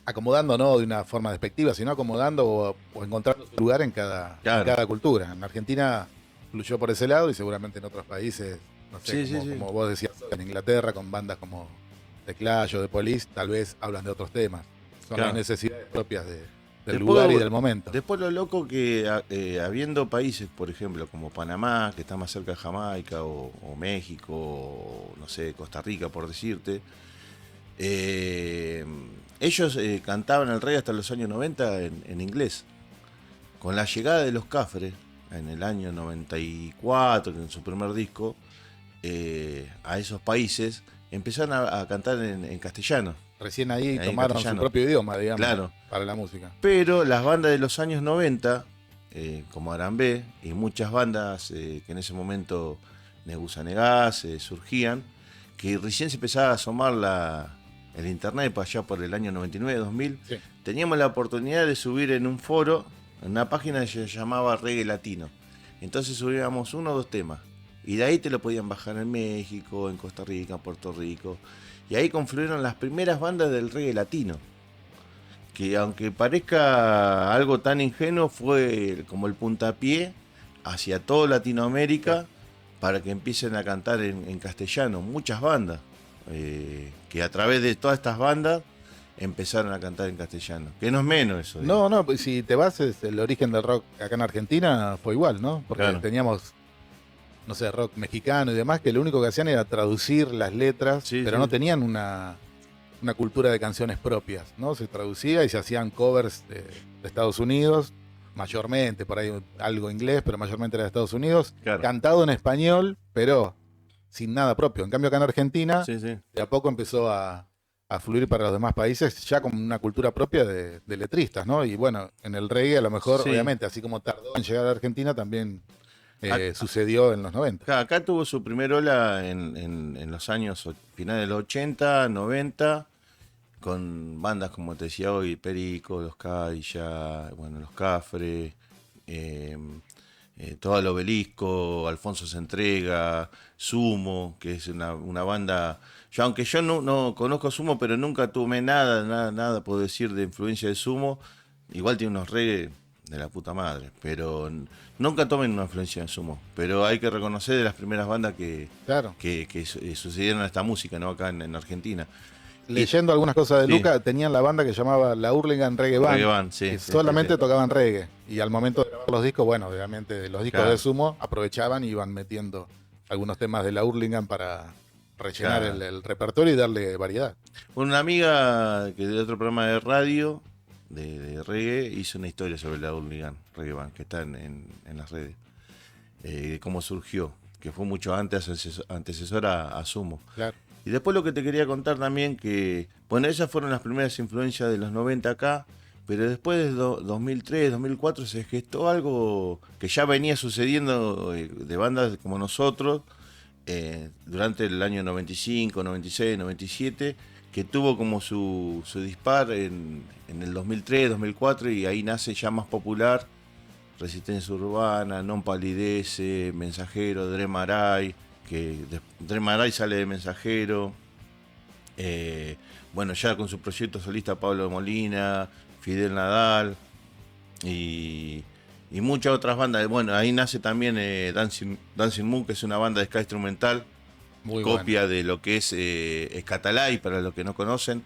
acomodando no de una forma despectiva, sino acomodando o encontrando su lugar en Claro. cada cultura. En Argentina fluyó por ese lado y seguramente en otros países, no sé, Sí, como, sí, sí. como vos decías, en Inglaterra, con bandas como The Clash o The Police, tal vez hablan de otros temas. Son Claro. las necesidades propias del Después- lugar y del momento. Después lo loco que habiendo países, por ejemplo, como Panamá, que está más cerca de Jamaica, o México, o no sé, Costa Rica, por decirte, ellos cantaban el reggae hasta los años 90 en inglés. Con la llegada de los Cafres, en el año 94, en su primer disco, a esos países, empezaron a cantar en castellano. Recién ahí Ahí en tomaron su castellano. propio idioma, digamos, Claro. para la música. Pero las bandas de los años 90, como Arambé, y muchas bandas que en ese momento Negusa Negás surgían, que recién se empezaba a asomar el internet para allá por el año 99, 2000, Sí. teníamos la oportunidad de subir en un foro, en una página que se llamaba Reggae Latino. Entonces subíamos 1 o 2 temas. Y de ahí te lo podían bajar en México, en Costa Rica, en Puerto Rico. Y ahí confluyeron las primeras bandas del reggae latino. Que aunque parezca algo tan ingenuo, fue como el puntapié hacia toda Latinoamérica para que empiecen a cantar en castellano. Muchas bandas. Que a través de todas estas bandas empezaron a cantar en castellano. Que no es menos eso. No, no, pues si te vas, el origen del rock acá en Argentina fue igual, ¿no? Porque Claro. teníamos, no sé, rock mexicano y demás, que lo único que hacían era traducir las letras, Sí, pero sí. no tenían una cultura de canciones propias, ¿no? Se traducía y se hacían covers de Estados Unidos, mayormente, por ahí algo inglés, pero mayormente era de Estados Unidos, Claro. cantado en español, pero sin nada propio. En cambio acá en Argentina, Sí, sí. de a poco empezó a fluir para los demás países ya con una cultura propia de letristas, ¿no? Y bueno, en el reggae a lo mejor, Sí. obviamente, así como tardó en llegar a Argentina, también Ac- sucedió en los 90. Acá tuvo su primer ola en los años finales de los 80, 90, con bandas como te decía hoy, Perico, Los Cadillacs, bueno, Los Cafres, todo el Obelisco, Alfonso se entrega, Sumo, que es una banda. Aunque yo no conozco Sumo, pero nunca tuve nada puedo decir de influencia de Sumo. Igual tiene unos reggae de la puta madre, pero nunca tomen una influencia de Sumo. Pero hay que reconocer de las primeras bandas Claro. que sucedieron a esta música, ¿no? Acá en Argentina. Leyendo algunas cosas de Sí. Luca, tenían la banda que llamaba la Hurlingham Reggae Band, Reggae Band, sí, que sí, solamente sí, sí. tocaban reggae. Y al momento de grabar los discos, bueno, obviamente los discos Claro. de Sumo aprovechaban y iban metiendo algunos temas de la Hurlingham para rellenar Claro. el repertorio y darle variedad. Una amiga que de otro programa de radio de reggae hizo una historia sobre la Hurlingham Reggae Band, que está en las redes. Cómo surgió, que fue mucho antes antecesora a Sumo. Claro. Y después lo que te quería contar también, que bueno, esas fueron las primeras influencias de los 90 acá, pero después de 2003, 2004 se gestó algo que ya venía sucediendo de bandas como nosotros durante el año 95, 96, 97, que tuvo como su dispar en el 2003, 2004, y ahí nace ya más popular Resistencia Urbana, Non Palidece, Mensajero, Dre Maray, que Dre Maray sale de Mensajero. Bueno, ya con su proyecto solista Pablo Molina, Fidel Nadal y muchas otras bandas. Bueno, ahí nace también Dancing Moon, que es una banda de ska instrumental, Muy copia de lo que es Escatalay, para los que no conocen,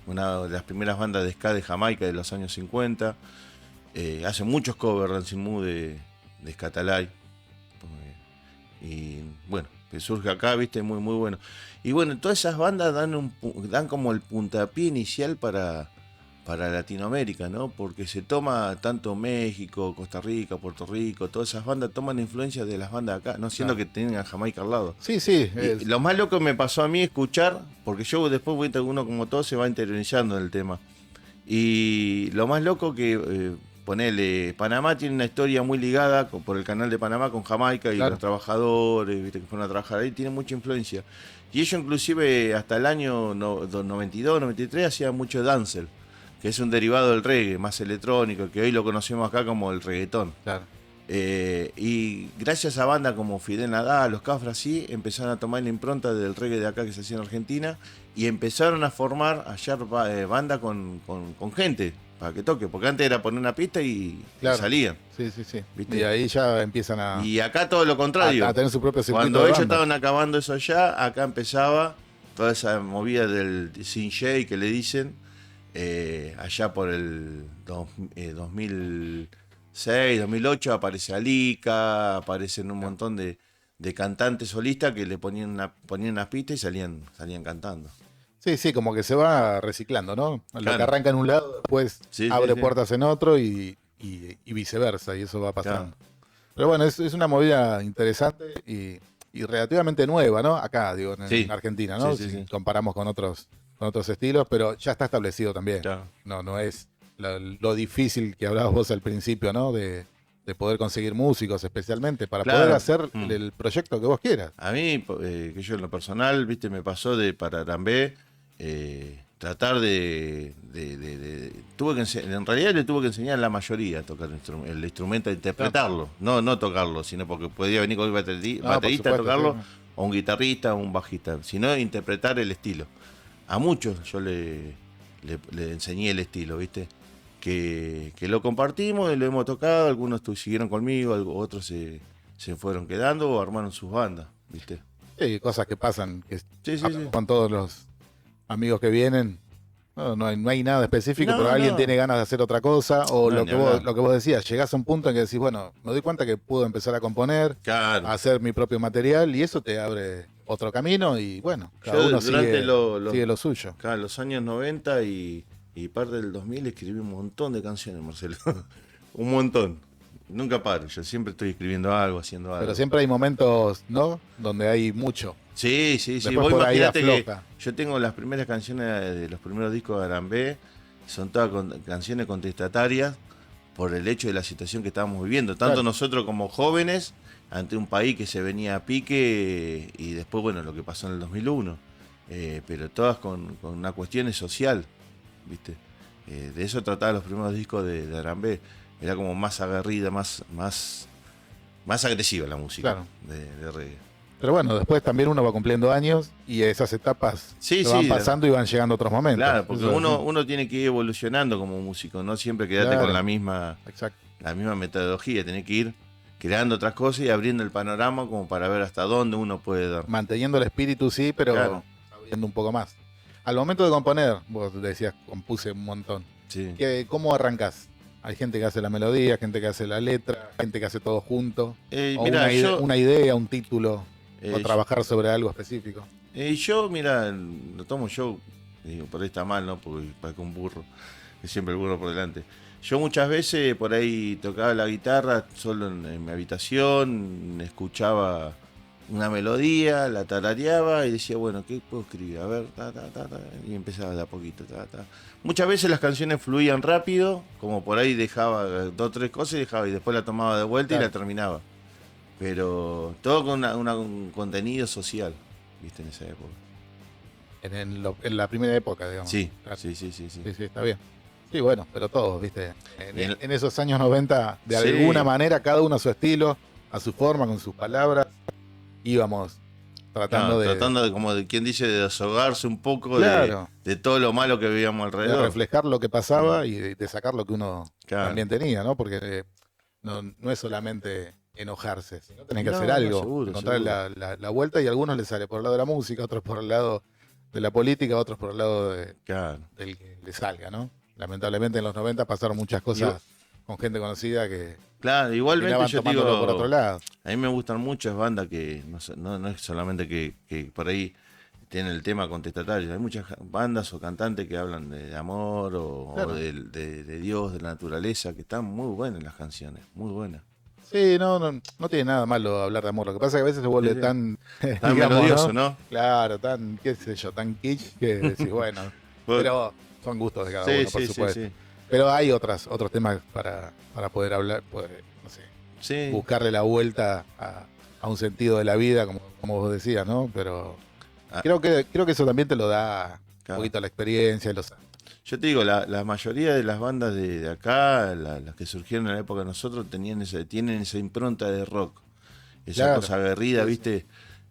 una de las primeras bandas de ska de Jamaica de los años 50. Hace muchos covers Dancing Moon de Escatalay. Y bueno, que surge acá, viste, muy bueno. Y bueno, todas esas bandas dan como el puntapié inicial para para Latinoamérica, ¿no? Porque se toma tanto México, Costa Rica, Puerto Rico, todas esas bandas toman influencia de las bandas de acá, no siendo que tengan Jamaica al lado. Sí, sí. Y lo más loco me pasó a mí escuchar, porque yo después uno como todo se va interiorizando en el tema. Y lo más loco que, ponele, Panamá tiene una historia muy ligada por el canal de Panamá con Jamaica y Claro. los trabajadores, viste, que fueron a trabajar ahí, tiene mucha influencia. Y ellos inclusive hasta el año 92, 93 hacían mucho dancehall, que es un derivado del reggae, más electrónico, que hoy lo conocemos acá como el reggaetón. Claro. Y gracias a bandas como Fidel Nadal, los Cafras, sí, empezaron a tomar la impronta del reggae de acá que se hacía en Argentina y empezaron a formar allá banda con gente para que toque, porque antes era poner una pista y Claro. salían. Sí, sí, sí. ¿Viste? Y ahí ya empiezan a, Y acá todo lo contrario. a tener su propio circuito Cuando de ellos banda. estaban acabando eso allá, acá empezaba toda esa movida del sin Jay que le dicen, allá por el 2006, 2008 aparece Alica, aparecen un montón de cantantes solistas que le ponían unas pistas y salían cantando. Sí, sí, como que se va reciclando, ¿no? Lo Claro. que arranca en un lado, después Sí, abre sí. puertas en otro y viceversa, y eso va pasando. Claro. Pero bueno, es una movida interesante y relativamente nueva, ¿no? Acá, digo, Sí. en Argentina, ¿no? Sí, sí, Si sí. comparamos con otros estilos, pero ya está establecido también. Claro. No es lo difícil que hablabas vos al principio, ¿no? De poder conseguir músicos especialmente para Claro. poder hacer Mm. el proyecto que vos quieras. A mí, que yo en lo personal, viste, me pasó para Arambé, tratar tuve que en realidad le tuve que enseñar a la mayoría a tocar el instrumento, a interpretarlo, no tocarlo, sino porque podía venir con el baterista por a supuesto, tocarlo, sí. o un guitarrista, o un bajista, sino interpretar el estilo. A muchos yo le enseñé el estilo, viste, que lo compartimos y lo hemos tocado, algunos siguieron conmigo, otros se fueron quedando o armaron sus bandas, viste. Sí, cosas que pasan, que Sí, sí, sí. con todos los amigos que vienen. No hay nada específico, No, pero alguien no. tiene ganas de hacer otra cosa, o No, lo ni que vos, hablar. lo que vos decías, llegás a un punto en que decís, bueno, me doy cuenta que puedo empezar a componer, Claro. a hacer mi propio material, y eso te abre otro camino, y bueno, cada Yo uno durante sigue lo suyo. Claro, los años 90 y parte del 2000 escribí un montón de canciones, Marcelo. Un montón. Nunca paro, yo siempre estoy escribiendo algo, haciendo algo. Pero siempre hay momentos, ¿no? Donde hay mucho. Sí, sí, sí. Después Vos por ahí imaginate que afloja. yo tengo las primeras canciones de los primeros discos de Arambé, son todas canciones contestatarias por el hecho de la situación que estábamos viviendo, tanto Claro. nosotros como jóvenes, ante un país que se venía a pique y después, bueno, lo que pasó en el 2001. Pero todas con una cuestión social, ¿viste? De eso trataba los primeros discos de Arambé. Era como más aguerrida, más agresiva la música Claro. de reggae. Pero bueno, después también uno va cumpliendo años y esas etapas Sí, se van sí, pasando y van llegando otros momentos. Claro, porque Eso es uno tiene que ir evolucionando como músico, no siempre quedarte Claro. con la misma exacto. metodología, tenés que ir creando otras cosas y abriendo el panorama como para ver hasta dónde uno puede dar. Manteniendo el espíritu, sí, pero Claro. abriendo un poco más. Al momento de componer, vos decías, compuse un montón. Sí. ¿Cómo arrancás? Hay gente que hace la melodía, gente que hace la letra, gente que hace todo junto. O Mirá, una idea, un título, o yo, trabajar sobre algo específico. mira, lo tomo yo, digo, por ahí está mal, ¿no? Porque parezco un burro, que siempre el burro por delante. Yo muchas veces por ahí tocaba la guitarra solo en mi habitación, escuchaba una melodía, la tarareaba y decía, bueno, ¿qué puedo escribir? A ver, y empezaba de a poquito, Muchas veces las canciones fluían rápido, como por ahí dejaba dos o tres cosas y después la tomaba de vuelta Claro. y la terminaba. Pero todo con un contenido social, ¿viste? En esa época. En la primera época, digamos. Sí, Claro. sí. Sí, sí, está bien. Sí, bueno, pero todos, ¿viste? Bien. En esos años 90, de Sí. alguna manera, cada uno a su estilo, a su forma, con sus palabras, íbamos tratando Tratando de, como de quien dice, de deshogarse un poco Claro. de todo lo malo que veíamos de alrededor. reflejar lo que pasaba y de sacar lo que uno Claro. también tenía, ¿no? Porque no es solamente enojarse, sino tenés que No, hacer no, algo, seguro, encontrar seguro. la vuelta, y a algunos les sale por el lado de la música, otros por el lado de la política, otros por el lado Claro. del que le salga, ¿no? Lamentablemente en los 90 pasaron muchas cosas con gente conocida que Claro, igualmente terminaban yo tomándolo digo, por otro lado. a mí me gustan muchas bandas que no es solamente que por ahí tiene el tema contestatario. Hay muchas bandas o cantantes que hablan de amor Claro. o de Dios, de la naturaleza, que están muy buenas las canciones, muy buenas. Sí, no tiene nada malo hablar de amor. Lo que pasa es que a veces se Sí, vuelve sí. tan, Tan digamos, melodioso, ¿no? ¿no? Claro, tan, qué sé yo, tan kitsch que decís, bueno, Vos- pero son gustos de cada Sí, uno, por sí, sí, supuesto. sí. Pero hay otros temas para poder hablar, no sé, Sí. buscarle la vuelta a un sentido de la vida, como vos decías, ¿no? Pero Ah, creo que eso también te lo da un claro. poquito la experiencia y los... Yo te digo, la mayoría de las bandas de acá, las que surgieron en la época de nosotros, tienen esa impronta de rock. Esa Claro, cosa aguerrida, sí, sí.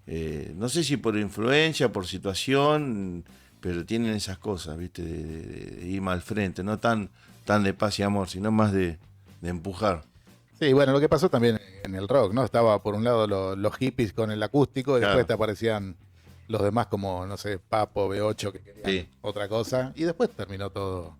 ¿viste? No sé si por influencia, por situación, pero tienen esas cosas, ¿viste? De ir más al frente, no tan de paz y amor, sino más de empujar. Sí, bueno, lo que pasó también en el rock, ¿no? Estaba por un lado los hippies con el acústico y después Claro, te aparecían los demás como, no sé, Papo, B8, que querían sí. otra cosa, y después terminó todo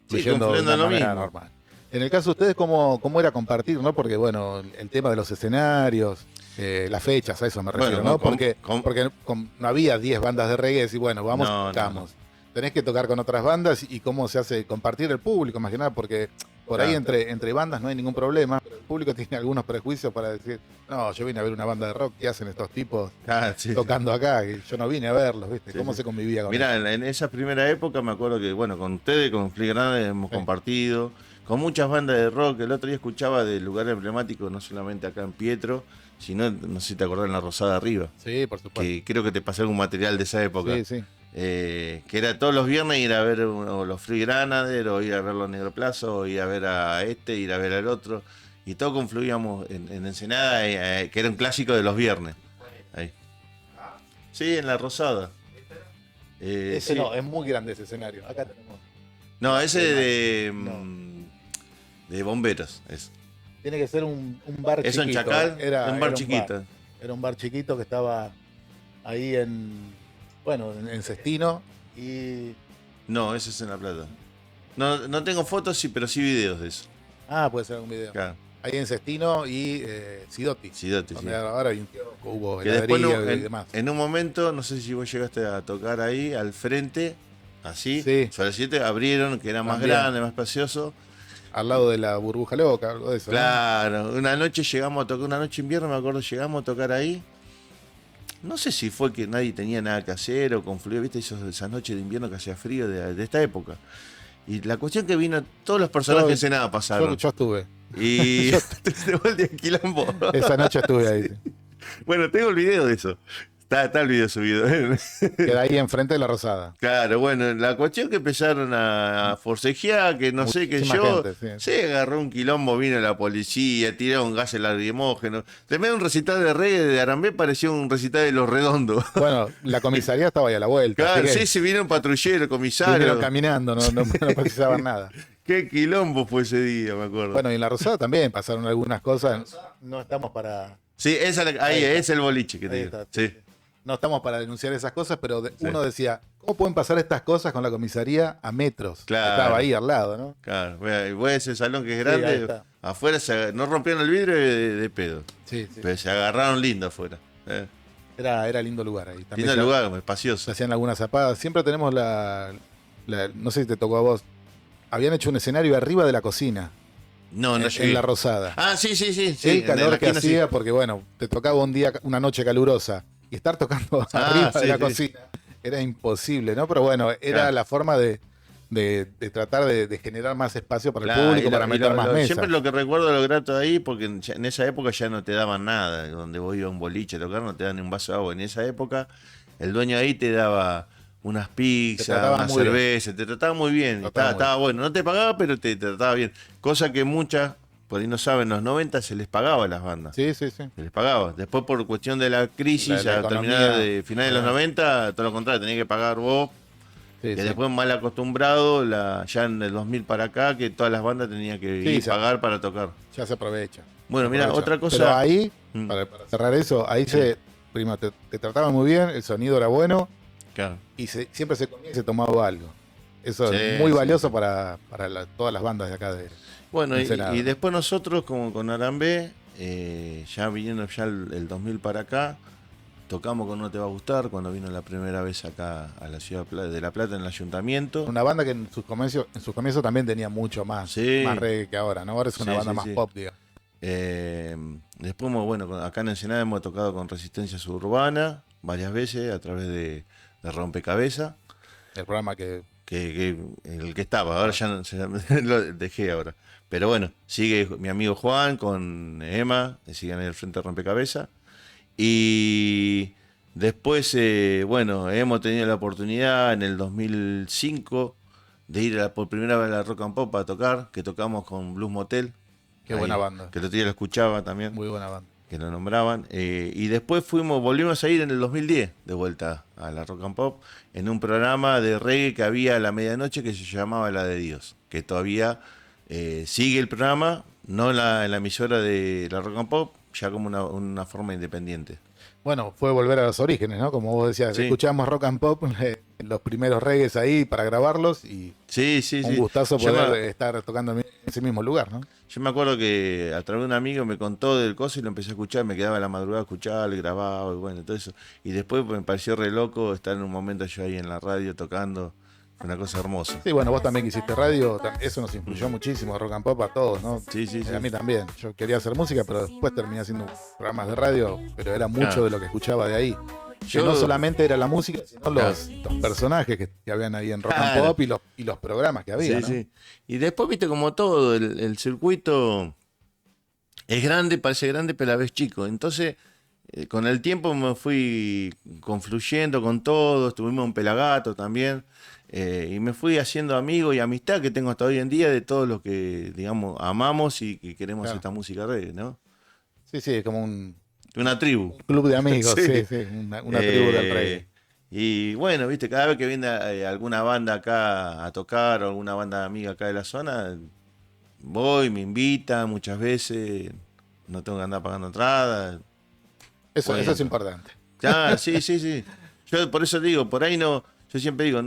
Sí, fluyendo de confluyendo una en lo manera mismo. normal. En el caso de ustedes, ¿cómo era compartir, no? Porque, bueno, el tema de los escenarios, las fechas, a eso me Bueno, refiero, ¿no? Porque, con- porque no había 10 bandas de reggae y bueno, vamos y no, no, no. tocamos. Tenés que tocar con otras bandas y cómo se hace compartir el público, más que nada, porque por ahí Claro, entre bandas no hay ningún problema, pero el público tiene algunos prejuicios para decir, no, yo vine a ver una banda de rock, ¿qué hacen estos tipos sí, tocando acá? Y yo no vine a verlos, ¿viste? sí, ¿Cómo sí. se convivía con eso? Mirá, en esa primera época me acuerdo que, bueno, con ustedes, con Flick Grande hemos Sí, compartido, con muchas bandas de rock. El otro día escuchaba de lugares emblemáticos, no solamente acá en Pietro, sino, no sé si te acordás, en la Rosada Arriba, sí, por supuesto. que creo que te pasé algún material de esa época. Sí, sí. Que era todos los viernes ir a ver o los Free Granader, o ir a ver los Negro Plaza, o ir a ver a este, ir a ver al otro. Y todos confluíamos en Ensenada, que era un clásico de los viernes. Ahí. Sí, en la Rosada. Ese Sí. no, es muy grande ese escenario. Acá tenemos. No, ese No, de bomberos. tiene que ser un bar Eso en chiquito. Chacal, un bar Era un bar. chiquito. Era un bar chiquito que estaba ahí en Cestino y... No, ese es en La Plata. No, no tengo fotos, sí, pero sí videos de eso. Ah, puede ser algún video. Claro, Ahí en Cestino y Sidoti. Sidote, sí. Donde ahora hay un kiosco, hubo Que después heladería y demás. en un momento, no sé si vos llegaste a tocar ahí, al frente, así, Sí, sobre el 7 abrieron, que era más también. grande, más espacioso. Al lado de la burbuja loca, algo de eso. ¿no? Claro, una noche llegamos a tocar, una noche invierno, me acuerdo, llegamos a tocar ahí. No sé si fue que nadie tenía nada que hacer o confluyó, viste, esas noches de invierno que hacía frío de esta época. Y la cuestión que vino, todos los personajes de nada pasaron. Yo estuve. Y Yo- te vuelve a quilombo. Esa noche estuve ahí. Bueno, tengo el video de eso. Está el video subido. Queda ahí enfrente de la Rosada. Claro, bueno, la cuestión que empezaron a forcejear, que no sé qué Muchísima yo, gente, sí. se agarró un quilombo, vino la policía, tiraron gases lacrimógenos. Tremendo un recital de reggae de Arambé, parecía un recital de Los Redondos. Bueno, la comisaría estaba ahí a la vuelta. Claro, así que sí, se vino un patrullero, comisario. vinieron caminando, no precisaban nada. Qué quilombo fue ese día, me acuerdo. Bueno, y en la Rosada también pasaron algunas cosas. No estamos para. Sí, ahí está. es el boliche que te Ahí digo. está, Sí, no estamos para denunciar esas cosas, pero Sí. uno decía, ¿cómo pueden pasar estas cosas con la comisaría a metros? Claro. Estaba ahí al lado, ¿no? claro. Voy a ese salón que es Sí, ahí grande, está. afuera no rompieron el vidrio de pedo. Sí, sí. Pero se agarraron lindo afuera. Era lindo lugar ahí. También Lindo se, lugar, se espacioso. hacían algunas zapadas. Siempre tenemos no sé si te tocó a vos. Habían hecho un escenario arriba de la cocina, No, no en llegué. la Rosada. Ah, sí, sí, sí. sí, El en la calor que esquina, sí. hacía, porque bueno, te tocaba un día, una noche calurosa, y estar tocando arriba sí, de la sí. cocina era imposible, ¿no? Pero bueno, era Claro. la forma de tratar de generar más espacio para el Claro, público, y para meter más mesas. siempre lo que recuerdo de lo grato de ahí, porque en esa época ya no te daban nada. Donde vos ibas a un boliche a tocar, no te dan ni un vaso de agua. En esa época, el dueño ahí te daba unas pizzas, trataba unas muy bien. cervezas, te trataba muy bien. Trataba muy Estaba bueno. No te pagaba, pero te trataba bien. Cosa que muchas, por ahí no saben, en los 90 se les pagaba a las bandas. Sí, sí, sí. Se les pagaba. Después, por cuestión de la crisis, La a economía. terminar de finales de los Ah. 90, todo lo contrario, tenías que pagar vos. Sí, Que sí. después mal acostumbrado, ya en el 2000 para acá, que todas las bandas tenían que Sí, ir sí. pagar para tocar. Ya se aprovecha. Bueno, Se mira, aprovecha. otra cosa. Pero ahí, Mm. para cerrar eso, ahí Sí. primero te trataban muy bien, el sonido era bueno Claro. y siempre se comía y se tomaba algo. Eso Sí, es muy sí, valioso sí. para todas las bandas de acá de Bueno, Ensenada. y después nosotros, como con Arambé, ya viniendo ya el 2000 para acá, tocamos con No Te Va a Gustar cuando vino la primera vez acá a la ciudad de La Plata en el ayuntamiento. Una banda que en sus comienzos también tenía mucho más, Sí. más reggae que ahora, ¿no? Ahora es una Sí, banda sí, más sí. pop, digamos. Después, bueno, acá en Ensenada hemos tocado con Resistencia Suburbana varias veces a través de Rompecabezas, El programa que el que estaba, ahora ya, lo dejé ahora. Pero bueno, sigue mi amigo Juan con Emma, que siguen en el frente de Rompecabezas. Y después, bueno, hemos tenido la oportunidad en el 2005 de ir por primera vez a la Rock and Pop a tocar, que tocamos con Blues Motel. qué Ahí, buena banda, que el otro día lo escuchaba también, muy buena banda. que lo nombraban. Y después volvimos a ir en el 2010 de vuelta a la Rock and Pop en un programa de reggae que había a la medianoche que se llamaba La de Dios, que todavía sigue el programa, no en la emisora de la Rock and Pop, ya como una forma independiente. Bueno, fue volver a los orígenes, ¿no? Como vos decías, Sí. escuchamos rock and pop, los primeros reggaes ahí para grabarlos y Sí, sí, un sí. gustazo Yo poder me, estar tocando en ese mismo lugar, ¿no? yo me acuerdo que a través de un amigo me contó del coso y lo empecé a escuchar, me quedaba en la madrugada a escucharlo y grababa y bueno, todo eso. Y después me pareció re loco estar en un momento yo ahí en la radio tocando, fue una cosa hermosa. Sí, bueno, vos también que hiciste radio, eso nos influyó muchísimo, rock and pop a todos, ¿no? Sí, sí, sí. A mí también. Yo quería hacer música, pero después terminé haciendo programas de radio, pero era mucho Claro. de lo que escuchaba de ahí. Que Yo- no solamente era la música, sino Claro. los personajes que habían ahí en rock and Claro. pop y los programas que había, Sí, ¿no? sí. Y después, viste, como todo, el circuito es grande, parece grande, pero a la vez chico. Entonces, con el tiempo me fui confluyendo con todo, estuvimos en Pelagato también, y me fui haciendo amigo y amistad que tengo hasta hoy en día de todos los que, digamos, amamos y que queremos Claro. esta música reggae, ¿no? Sí, sí, como un Una tribu. club de amigos, Sí. sí, sí, una tribu del reggae. Y bueno, viste, cada vez que viene alguna banda acá a tocar o alguna banda amiga acá de la zona, voy, me invitan muchas veces, no tengo que andar pagando entrada. Eso Bueno. es importante. Claro, sí, sí, sí. Yo por eso digo, por ahí no, yo siempre digo,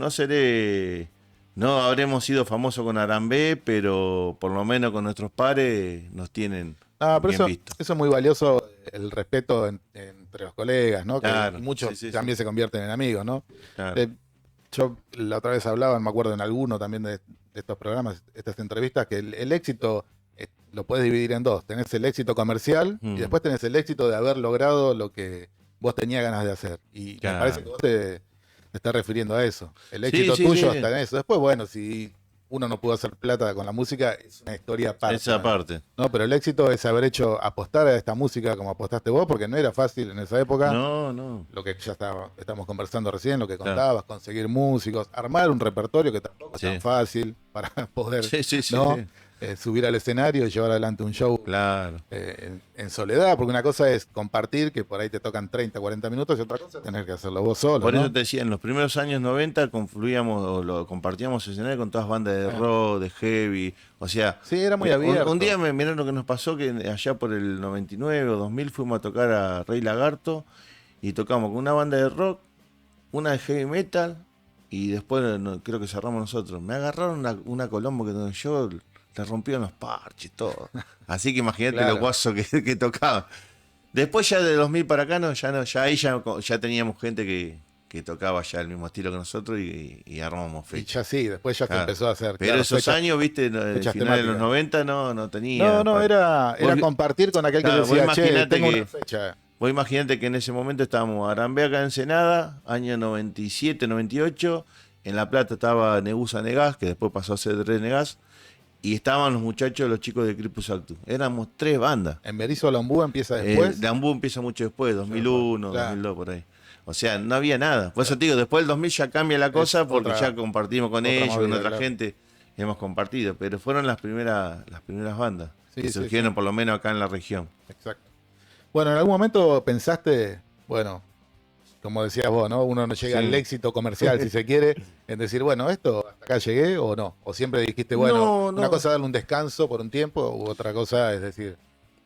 no habremos sido famosos con Arambé, pero por lo menos con nuestros pares nos tienen No, pero bien vistos. eso es muy valioso, el respeto entre los colegas, ¿no? Que Claro, muchos sí, sí, también se convierten en amigos, ¿no? Claro. Yo la otra vez hablaba, me acuerdo en alguno también de estos programas, estas entrevistas, que el éxito lo puedes dividir en dos. Tenés el éxito comercial y después tenés el éxito de haber logrado lo que vos tenías ganas de hacer. Y me Claro. parece que vos te estás refiriendo a eso. El Sí, éxito sí, tuyo sí. está en eso. Después, bueno, si uno no pudo hacer plata con la música, es una historia aparte. Esa parte. No, pero el éxito es haber hecho apostar a esta música como apostaste vos, porque no era fácil en esa época. No, no. Lo que ya estamos conversando recién, lo que Claro. contabas, conseguir músicos, armar un repertorio que tampoco Sí. es tan fácil para poder Sí, sí, sí, ¿no? sí. Subir al escenario y llevar adelante un show Claro. en soledad, porque una cosa es compartir, que por ahí te tocan 30, 40 minutos, y otra cosa es tener que hacerlo vos solo. Por ¿no? eso te decía, en los primeros años 90 confluíamos o compartíamos escenario con todas bandas de rock, de heavy. O sea, Sí, era muy abierto. un día mirá lo que nos pasó, que allá por el 99 o 2000 fuimos a tocar a Rey Lagarto y tocamos con una banda de rock, una de heavy metal y después creo que cerramos nosotros. Me agarraron una Colombo que yo le rompieron los parches, todo. Así que imagínate Claro. los guasos que tocaban. Después ya de 2000 para acá, ya ahí ya teníamos gente que tocaba ya el mismo estilo que nosotros y armamos Y fechas. ya sí, después ya se Claro. empezó a hacer. Pero claro, esos fechas- años, viste, fechas finales de los temáticas. 90 no tenía. No, era Vos- compartir con aquel Claro, que vos decía, che, imaginate tengo que- una fecha. Vos imaginate que en ese momento estábamos Arambé acá en Ensenada, año 97, 98. En La Plata estaba Negusa Negás, que después pasó a ser Dre Negás. Y estaban los muchachos, los chicos de Cripus Actus. Éramos 3 bandas. En Berizo Lombú empieza después. Dambú empieza mucho después, 2001, Claro. 2002, por ahí. O sea, no había nada. Por eso te digo, después del 2000 ya cambia la cosa porque otra- ya compartimos con otra ellos, con movida, otra claro. gente. Hemos compartido. Pero fueron las primeras bandas Sí, que sí, surgieron sí. por lo menos acá en la región. Exacto. Bueno, en algún momento pensaste, bueno, como decías vos, ¿no? Uno no llega Sí. al éxito comercial, si se quiere, en decir, bueno, esto hasta acá llegué o no. O siempre dijiste, bueno, No, una no. cosa es darle un descanso por un tiempo, u otra cosa es decir,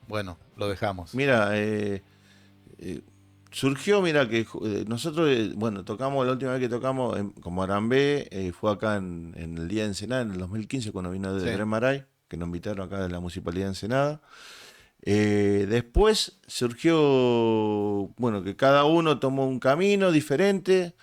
bueno, lo dejamos. Mira, surgió, mira, que nosotros, bueno, tocamos, la última vez que tocamos como Arambé, fue acá en el Día de Ensenada, en el 2015, cuando vino de Sí. Dre Maray, que nos invitaron acá de la Municipalidad de Ensenada. Después surgió, bueno, que cada uno tomó un camino diferente,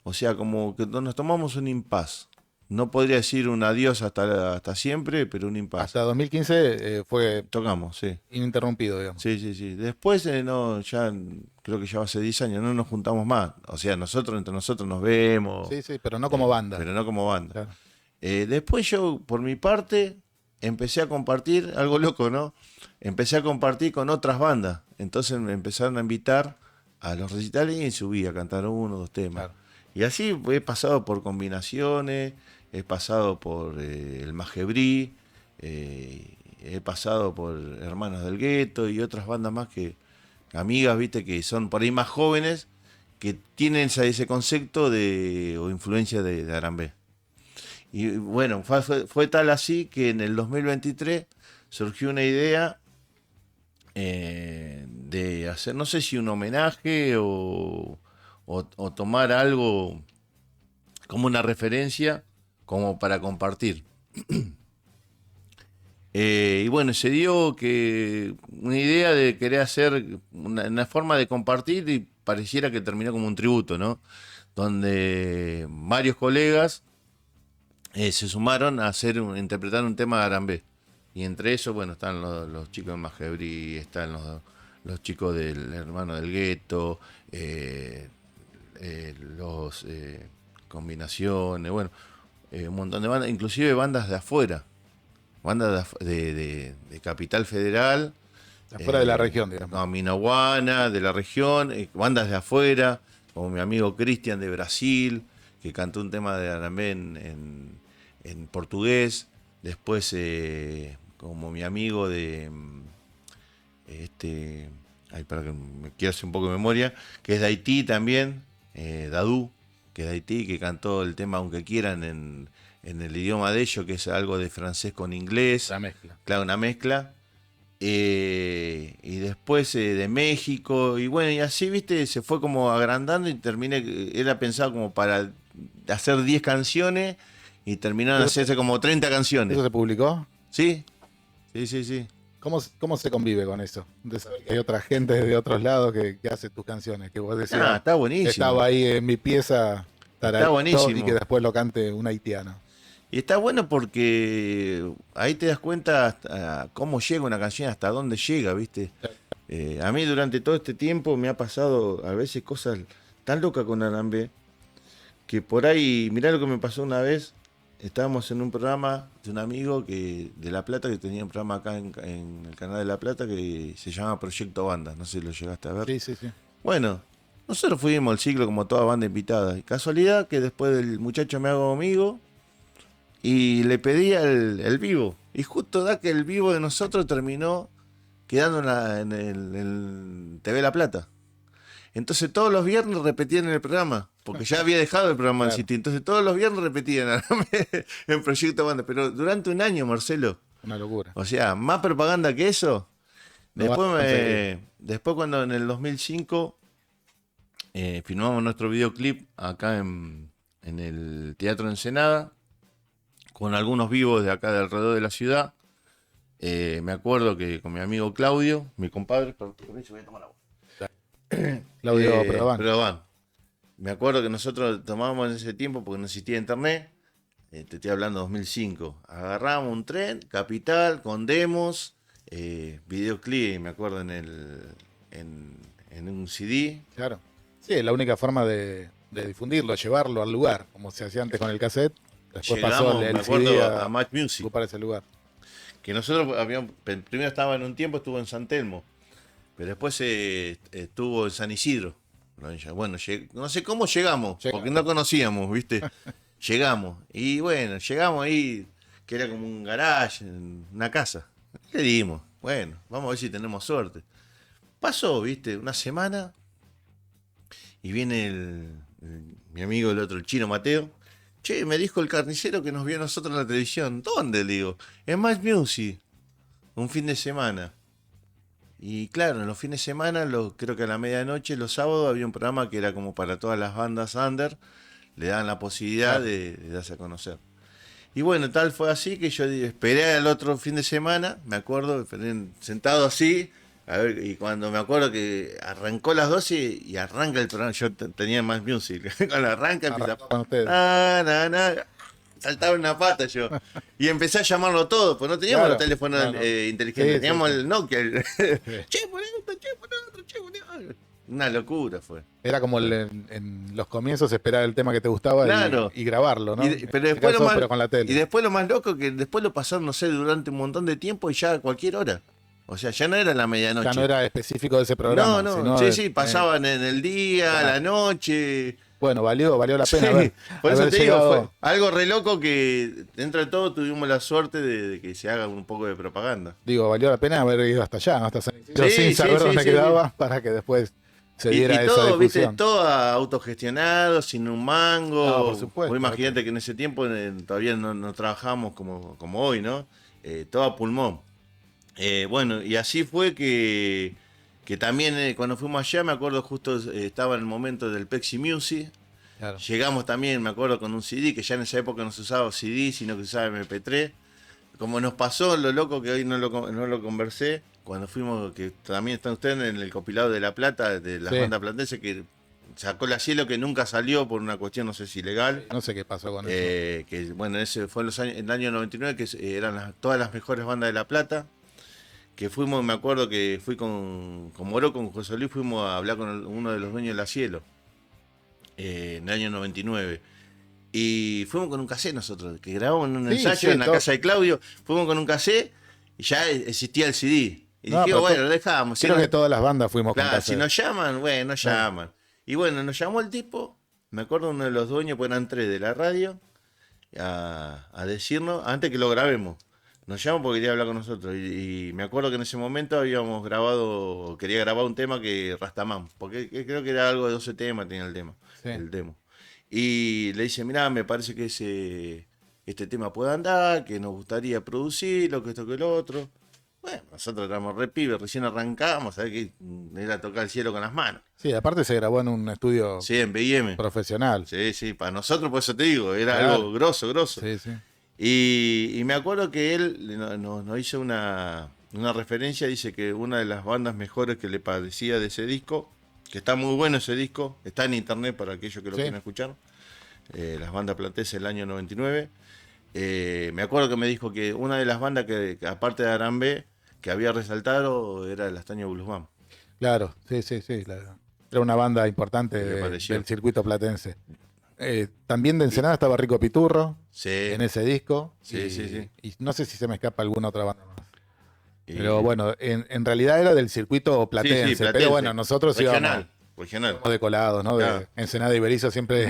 o sea, como que nos tomamos un impas. No podría decir un adiós hasta siempre, pero un impas. Hasta 2015 fue Tocamos, sí. ininterrumpido, digamos. Sí, sí, sí. Después, no, ya creo que ya hace 10 años, no nos juntamos más. O sea, nosotros entre nosotros nos vemos, Sí, sí, pero no como banda. pero no como banda. Claro. Después yo, por mi parte, empecé a compartir, algo loco, ¿no? Empecé a compartir con otras bandas. Entonces me empezaron a invitar a los recitales y subí a cantar uno, dos temas. Claro. Y así he pasado por combinaciones, he pasado por el Magebrí, he pasado por Hermanos del Gueto y otras bandas más que, amigas, viste, que son por ahí más jóvenes, que tienen ese concepto de, o influencia de Arambé. Y bueno, fue tal así que en el 2023 surgió una idea de hacer, no sé si un homenaje o tomar algo como una referencia, como para compartir. Y bueno, se dio que una idea de querer hacer una forma de compartir y pareciera que terminó como un tributo, ¿no? Donde varios colegas se sumaron a interpretar un tema de Arambé. Y entre esos, bueno, están los chicos de Magebrí, están los chicos del Hermano del Gueto, los combinaciones, bueno, un montón de bandas, inclusive bandas de afuera, bandas de Capital Federal, Afuera de la región, digamos. no, Minahuana, de la región, bandas de afuera, como mi amigo Cristian de Brasil, que cantó un tema de Arambé en portugués. Después, como mi amigo de ay, para que me quiera hacer un poco de memoria, que es de Haití también, Dadú, que es de Haití, que cantó el tema Aunque Quieran en el idioma de ellos, que es algo de francés con inglés. La mezcla. Claro, una mezcla. Y después de México, y bueno, y así, viste, se fue como agrandando y terminé, era pensado como para hacer 10 canciones y terminaron hacerse como 30 canciones. ¿Eso se publicó? ¿Sí? Sí, sí, sí. ¿Cómo se convive con eso? De saber que hay otra gente de otros lados que hace tus canciones, que vos decías, Está buenísimo. estaba ahí en mi pieza, Está buenísimo. y que después lo cante un haitiano. Y está bueno porque ahí te das cuenta cómo llega una canción, hasta dónde llega, ¿viste? A mí durante todo este tiempo me ha pasado a veces cosas tan locas con Arambé, que por ahí, mirá lo que me pasó una vez, estábamos en un programa de un amigo de La Plata, que tenía un programa acá en el canal de La Plata que se llama Proyecto Banda, no sé si lo llegaste a ver. Sí, sí, sí. Bueno, nosotros fuimos al ciclo como toda banda invitada, y casualidad que después el muchacho me hago amigo, y le pedía el vivo. Y justo da que el vivo de nosotros terminó quedando en el TV La Plata. Entonces todos los viernes repetían en el programa, porque ya había dejado el programa en Claro. City. Entonces todos los viernes repetían en Proyecto Banda. Pero durante un año, Marcelo. Una locura. O sea, más propaganda que eso. No vas a conseguir. Después cuando en el 2005 filmamos nuestro videoclip acá en el Teatro Ensenada, con algunos vivos de acá de alrededor de la ciudad. Me acuerdo que con mi amigo Claudio, mi compadre, permiso, voy a tomar agua. Claudio Prodan. Prodan. Me acuerdo que nosotros tomábamos en ese tiempo, porque no existía internet, te estoy hablando de 2005, agarramos un tren, Capital, con demos, videoclip, me acuerdo en un CD. Claro. Sí, es la única forma de difundirlo, llevarlo al lugar, como se hacía antes con el cassette. Después pasó Llegamos, el me acuerdo, CD a Match Music, ocupar ese lugar. que nosotros primero estaba en un tiempo, estuvo en San Telmo, pero después estuvo en San Isidro. Bueno, no sé cómo llegamos, porque no conocíamos, ¿viste? Llegamos. Y bueno, llegamos ahí, que era como un garage, una casa. Le dimos, bueno, vamos a ver si tenemos suerte. Pasó, ¿viste? Una semana y viene mi amigo el otro, el chino Mateo. Che, me dijo el carnicero que nos vio a nosotros en la televisión. ¿Dónde? Le digo, en Match Music, un fin de semana. Y claro, en los fines de semana, creo que a la medianoche, los sábados, había un programa que era como para todas las bandas under, le daban la posibilidad de darse a conocer. Y bueno, tal fue así que yo esperé al otro fin de semana, me acuerdo, sentado así, a ver, y cuando me acuerdo que arrancó las 12 y arranca el programa, yo tenía más music, cuando arranca empieza, Arrancó con ustedes. saltaba una pata yo, y empecé a llamarlo todo, pues no teníamos los Claro, teléfonos no. inteligentes, Sí, teníamos sí, sí. el Nokia, Sí. che, por esto, che, por otro, che, por otro. Una locura fue. Era como en los comienzos esperar el tema que te gustaba Claro. y grabarlo, ¿no? Pero En este después caso, pero con la y tele. después lo más loco que después lo pasaron, no sé, durante un montón de tiempo y ya a cualquier hora. O sea, ya no era la Ya no medianoche. era específico de ese No, programa, no, sino sí, sí, pasaban en el día, a la claro. noche. Bueno, valió la Sí, pena por eso haber te digo, fue llegado. algo re loco que dentro de todo tuvimos la suerte de que se haga un poco de propaganda. Digo, valió la pena haber ido hasta allá, ¿no? Hasta San Isidro, Sí, sin sí, saber sí, dónde sí, sí. quedaba, para que después se diera Y esa todo, viste, difusión. todo autogestionado, sin un No, por mango. supuesto. Vos imagínate que en ese tiempo todavía no trabajábamos como hoy, ¿no? Todo a pulmón. Bueno, y así fue que también cuando fuimos allá, me acuerdo justo estaba en el momento del Pepsi Music. Claro. Llegamos también, me acuerdo, con un CD, que ya en esa época no se usaba CD, sino que se usaba MP3. Como nos pasó, lo loco que hoy no lo conversé, cuando fuimos, que también están ustedes en el compilado de La Plata, de las Sí. bandas platenses, que sacó la Cielo, que nunca salió por una cuestión, no sé si legal. No sé qué pasó con eso. Que bueno, ese fue en el año 99, que eran todas las mejores bandas de La Plata. Que fuimos, me acuerdo que fui con Moró, con José Luis, fuimos a hablar con uno de los dueños de la Cielo, en el año 99. Y fuimos con un cassette nosotros, que grabamos en un Sí, ensayo sí, en la todo. casa de Claudio. Fuimos con un cassette y ya existía el CD. Y No, dije, pero bueno, lo dejamos. creo que todas las bandas fuimos con Claro, si cassette. nos llaman, bueno, nos llaman. Y bueno, nos llamó el tipo, me acuerdo uno de los dueños, pues eran tres de la radio, a decirnos, antes que lo grabemos. Nos llamó porque quería hablar con nosotros. Y me acuerdo que en ese momento habíamos grabado, quería grabar un tema que Rastamán, porque creo que era algo de 12 temas, tenía el tema, Sí. el demo. Y le dice, mirá, me parece que este tema puede andar, que nos gustaría producirlo, que esto que lo otro. Bueno, nosotros éramos re pibes, recién arrancábamos, ¿sabés que era tocar el cielo con las manos? Sí, aparte se grabó en un estudio Sí, en B&M. profesional. Sí, sí, para nosotros, por eso te digo, era Claro. algo grosso, grosso. Sí, sí. Y me acuerdo que él nos hizo una referencia, dice que una de las bandas mejores que le parecía de ese disco, que está muy bueno ese disco, está en internet para aquellos que lo Sí. quieran escuchar, las bandas platenses del año 99. Me acuerdo que me dijo que una de las bandas que aparte de Arambe, que había resaltado era el Astaño Blues Band. Claro, sí. Era una banda importante ¿Qué le pareció? del circuito platense. También de Ensenada estaba Rico Piturro Sí. en ese disco. Sí, y, sí. y no sé si se me escapa alguna otra banda más. Y- Pero bueno, en realidad era del circuito platense. platense. Pero bueno, nosotros regional, íbamos regional. de colados, ¿no? De Claro. Ensenada y Berizo siempre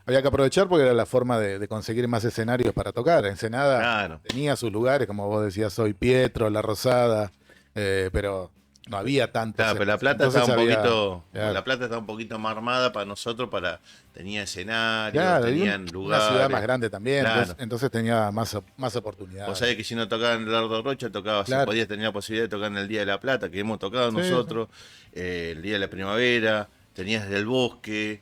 había que aprovechar porque era la forma de conseguir más escenarios para tocar. Ensenada Claro. tenía sus lugares, como vos decías, Soy Pietro, La Rosada, pero no había tantos. Claro, pero La Plata Entonces estaba un había- poquito, claro. La Plata estaba un poquito más armada para nosotros, tenía escenarios, Claro, y tenían una lugares. ciudad más grande también, Claro. entonces tenía más oportunidades. Vos sabés que si no tocaba en el Lardo Rocha, tocaba, Claro. podías tener la posibilidad de tocar en el Día de la Plata, que hemos tocado Sí, nosotros, el Día de la Primavera, tenías del Bosque,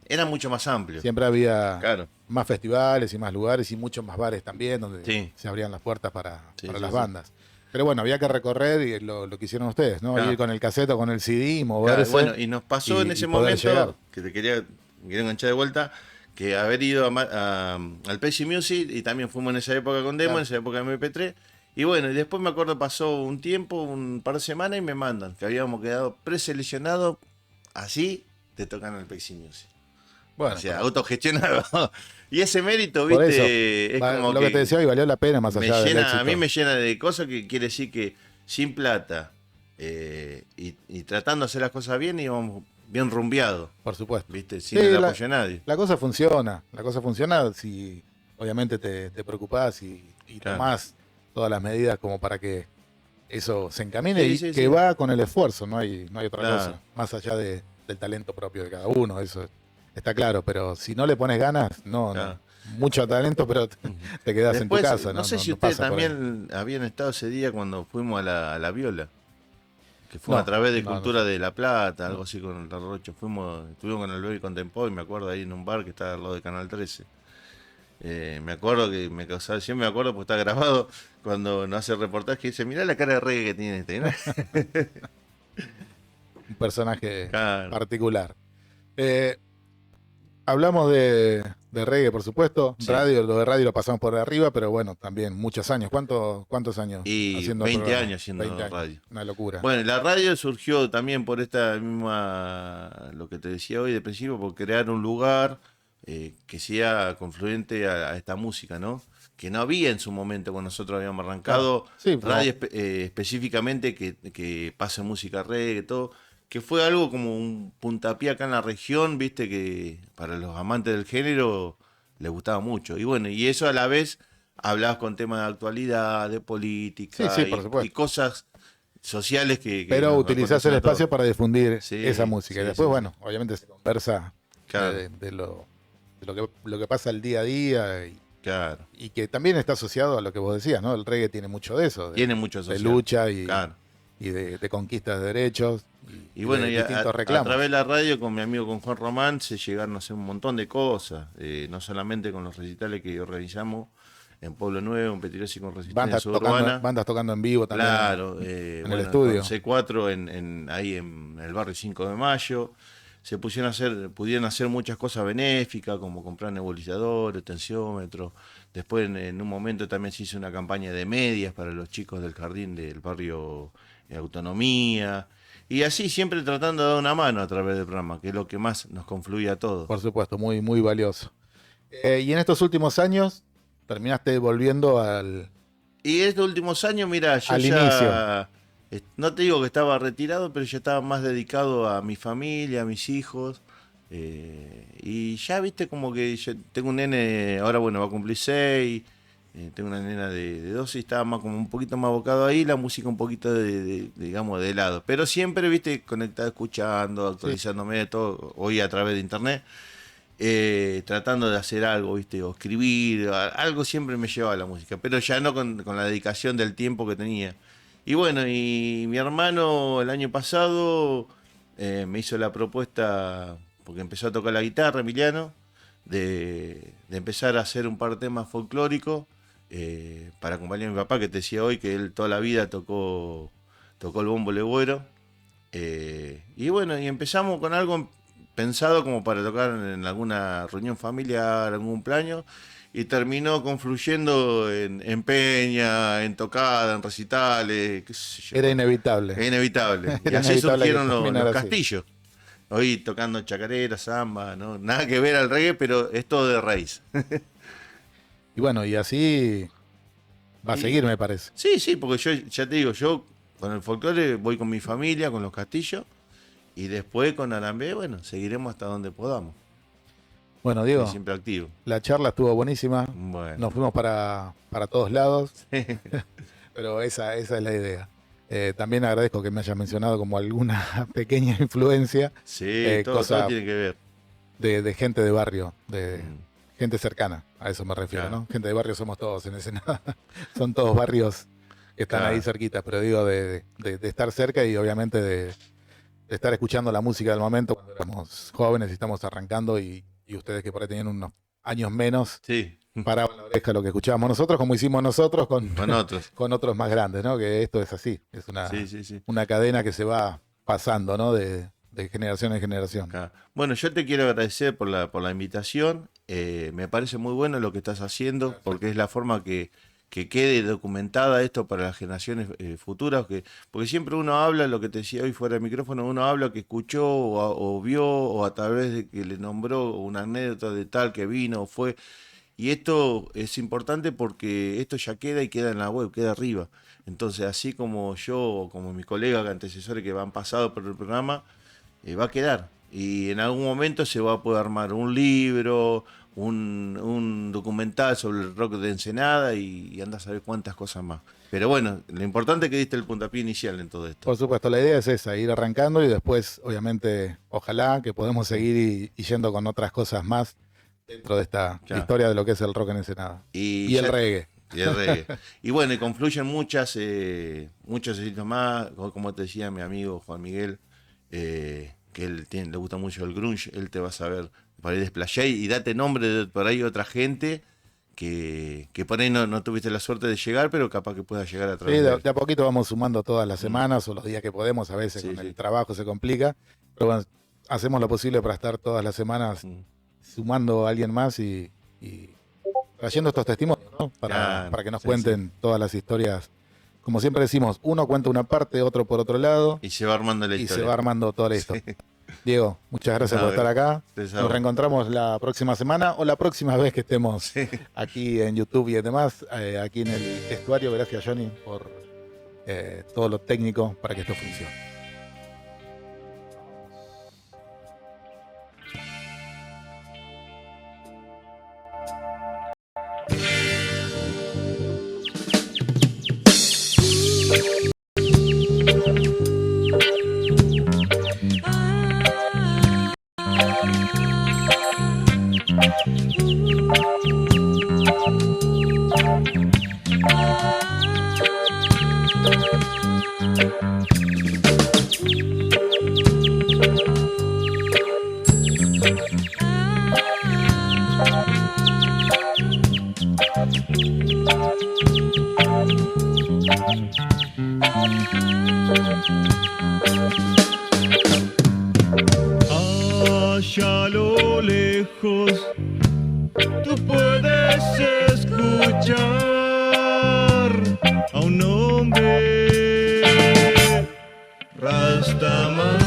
era mucho más amplio. Siempre había Claro. más festivales y más lugares y muchos más bares también, donde Sí. se abrían las puertas para Sí, las sí. bandas. Pero bueno, había que recorrer y lo que hicieron ustedes, ¿no? Claro. Ir con el cassette o con el CD y Claro, moverse. bueno, y nos pasó en ese poder momento, llegar. que te quería enganchar de vuelta, que haber ido al Pepsi Music, y también fuimos en esa época con Demo, Claro. en esa época de MP3, y bueno, y después me acuerdo pasó un tiempo, un par de semanas, y me mandan, que habíamos quedado preseleccionados así de tocar en el Pepsi Music. Bueno, O sea, autogestionado. Y ese mérito, por viste, eso, es como lo que te decía hoy valió la pena más me allá del llena, éxito. a mí me llena de cosas, que quiere decir que sin plata y tratando de hacer las cosas bien, íbamos bien rumbeados, Por supuesto. ¿viste? Sin Sí, el apoyo de nadie. La cosa funciona si obviamente te preocupás y Claro. tomás todas las medidas como para que eso se encamine Sí, y sí, que sí. va con el esfuerzo, no hay otra Claro. cosa, más allá del talento propio de cada uno, eso está claro, pero si no le pones ganas, no, Claro. mucho talento, pero te quedás Después, en tu casa. no sé si ustedes pasa por ahí. también habían estado ese día cuando fuimos a la Viola, que fue No, a través de no, Cultura no. de La Plata, algo así con el Rocho. Estuvimos con el Baby Contempo, y me acuerdo ahí en un bar que estaba al lado de Canal 13. Me acuerdo que me causaba, siempre me acuerdo porque está grabado cuando nos hace el reportaje y dice, mirá la cara de reggae que tiene este, ¿no? Un personaje Claro. particular. Eh, Hablamos de reggae, por supuesto. Sí. Radio, lo de radio lo pasamos por arriba, pero bueno, también muchos años. ¿Cuántos años Y haciendo 20 programa? años haciendo 20 años. radio. Una locura. Bueno, la radio surgió también por esta misma, lo que te decía hoy de principio, por crear un lugar que sea confluente a esta música, ¿no? Que no había en su momento cuando nosotros habíamos Claro. arrancado, Sí, radio específicamente que pase música reggae, todo, que fue algo como un puntapié acá en la región, viste, que para los amantes del género les gustaba mucho. Y bueno, y eso a la vez hablabas con temas de actualidad, de sí, sí, política por y supuesto. cosas sociales que Pero nos utilizás el acontecen a todos. espacio para difundir Sí, esa música. Y sí, después, sí, sí. bueno, obviamente se conversa Claro, lo que pasa el día a día claro. y que también está asociado a lo que vos decías, ¿no? El reggae tiene mucho de eso, Tiene mucho de social. lucha Claro. y de conquistas de derechos Y y bueno, de y distintos a reclamos. través de la radio con mi amigo con Juan Román se llegaron a hacer un montón de cosas, no solamente con los recitales que organizamos en Pueblo Nuevo, en Petirosi con resistencia suburbana. Bandas tocando en vivo también Claro, en el bueno, estudio. con C4 ahí en el barrio 5 de Mayo. Pudieron hacer muchas cosas benéficas, como comprar nebulizadores, tensiómetros. Después, en un momento, también se hizo una campaña de medias para los chicos del jardín del barrio Autonomía. Y así, siempre tratando de dar una mano a través del programa, que es lo que más nos confluye a todos. Por supuesto, muy, muy valioso. Y en estos últimos años terminaste volviendo Y estos últimos años, mira, yo al ya, inicio. no te digo que estaba retirado, pero ya estaba más dedicado a mi familia, a mis hijos. Y ya viste como que yo tengo un nene, ahora bueno, va a cumplir 6, tengo una nena de 12 y estaba más, como un poquito más abocado ahí, la música un poquito digamos, de lado. Pero siempre, viste, conectado, escuchando, Sí. actualizándome, todo, hoy a través de internet. Tratando de hacer algo, ¿viste? O escribir, algo siempre me llevaba a la música, pero ya no con la dedicación del tiempo que tenía. Y bueno, y mi hermano el año pasado me hizo la propuesta, porque empezó a tocar la guitarra, Emiliano, de empezar a hacer un par de temas folclóricos para acompañar a mi papá, que te decía hoy que él toda la vida tocó el bombo legüero. Y bueno, y empezamos con algo pensado como para tocar en alguna reunión familiar, algún cumpleaños, y terminó confluyendo en peña, en tocada, en recitales, qué sé yo. Era inevitable. Es inevitable. Y Era así inevitable que surgieron terminara los así. castillos. Hoy tocando chacarera, samba, ¿no? Nada que ver al reggae, pero es todo de raíz. Y bueno, y así va a Y, seguir, me parece. sí, sí, porque yo ya te digo, yo con el folclore voy con mi familia, con los castillos, y después con Arambé, bueno, seguiremos hasta donde podamos. Bueno, Estoy Diego, siempre activo. la charla estuvo buenísima. Bueno. Nos fuimos para todos lados, pero esa es la idea. También agradezco que me hayas mencionado como alguna pequeña influencia, Sí, todo cosa tiene que ver. de gente de barrio, de Mm, gente cercana, a eso me refiero, Claro. ¿no? Gente de barrio somos todos en ese nada. Son todos barrios que están ahí Claro. cerquitas, pero digo de estar cerca y obviamente de estar escuchando la música del momento cuando éramos jóvenes y estamos arrancando y ustedes que por ahí tenían unos años menos, Sí, paraban la oreja a lo que escuchábamos nosotros, como hicimos nosotros con otros. con otros más grandes, ¿no? Que esto es así, es Sí, sí, sí. una cadena que se va pasando, ¿no? De generación en generación. Acá. Bueno, yo te quiero agradecer por la invitación. Me parece muy bueno lo que estás haciendo, porque es la forma que quede documentada esto para las generaciones futuras. Porque siempre uno habla, lo que te decía hoy fuera del micrófono, uno habla que escuchó o vio o a través de que le nombró una anécdota de tal que vino o fue. Y esto es importante porque esto ya queda y queda en la web, queda arriba. Entonces, así como yo, como mis colegas antecesores que han pasado por el programa, va a quedar. Y en algún momento se va a poder armar un libro, un documental sobre el rock de Ensenada y anda a saber cuántas cosas más. Pero bueno, lo importante es que diste el puntapié inicial en todo esto. Por supuesto, la idea es esa, ir arrancando y después, obviamente, ojalá que podamos seguir y yendo con otras cosas más dentro de esta Claro. historia de lo que es el rock en Ensenada. Y Y el ya- reggae. Y el reggae. Y bueno, y confluyen muchos estilos más, como te decía mi amigo Juan Miguel, que le gusta mucho el grunge, él te va a saber por ahí desplayar y date nombre de por ahí otra gente que por ahí no tuviste la suerte de llegar, pero capaz que puedas llegar a Sí, través de él. de a poquito vamos sumando todas las semanas o los días que podemos, a veces Sí, con sí. el trabajo se complica, pero bueno, hacemos lo posible para estar todas las semanas Mm. sumando a alguien más y trayendo estos testimonios, ¿no? Claro, Para que nos sí, cuenten todas las historias. Como siempre decimos, uno cuenta una parte, otro por otro lado, Y se va armando la y historia. se va armando toda la historia. Diego, muchas gracias No, por estar acá. ustedes Nos saben. reencontramos la próxima semana o la próxima vez que estemos aquí en YouTube y demás, aquí en el estuario. Gracias, Johnny, por todo lo técnico para que esto funcione. Allá a lo lejos tú puedes escuchar a un hombre Rastaman.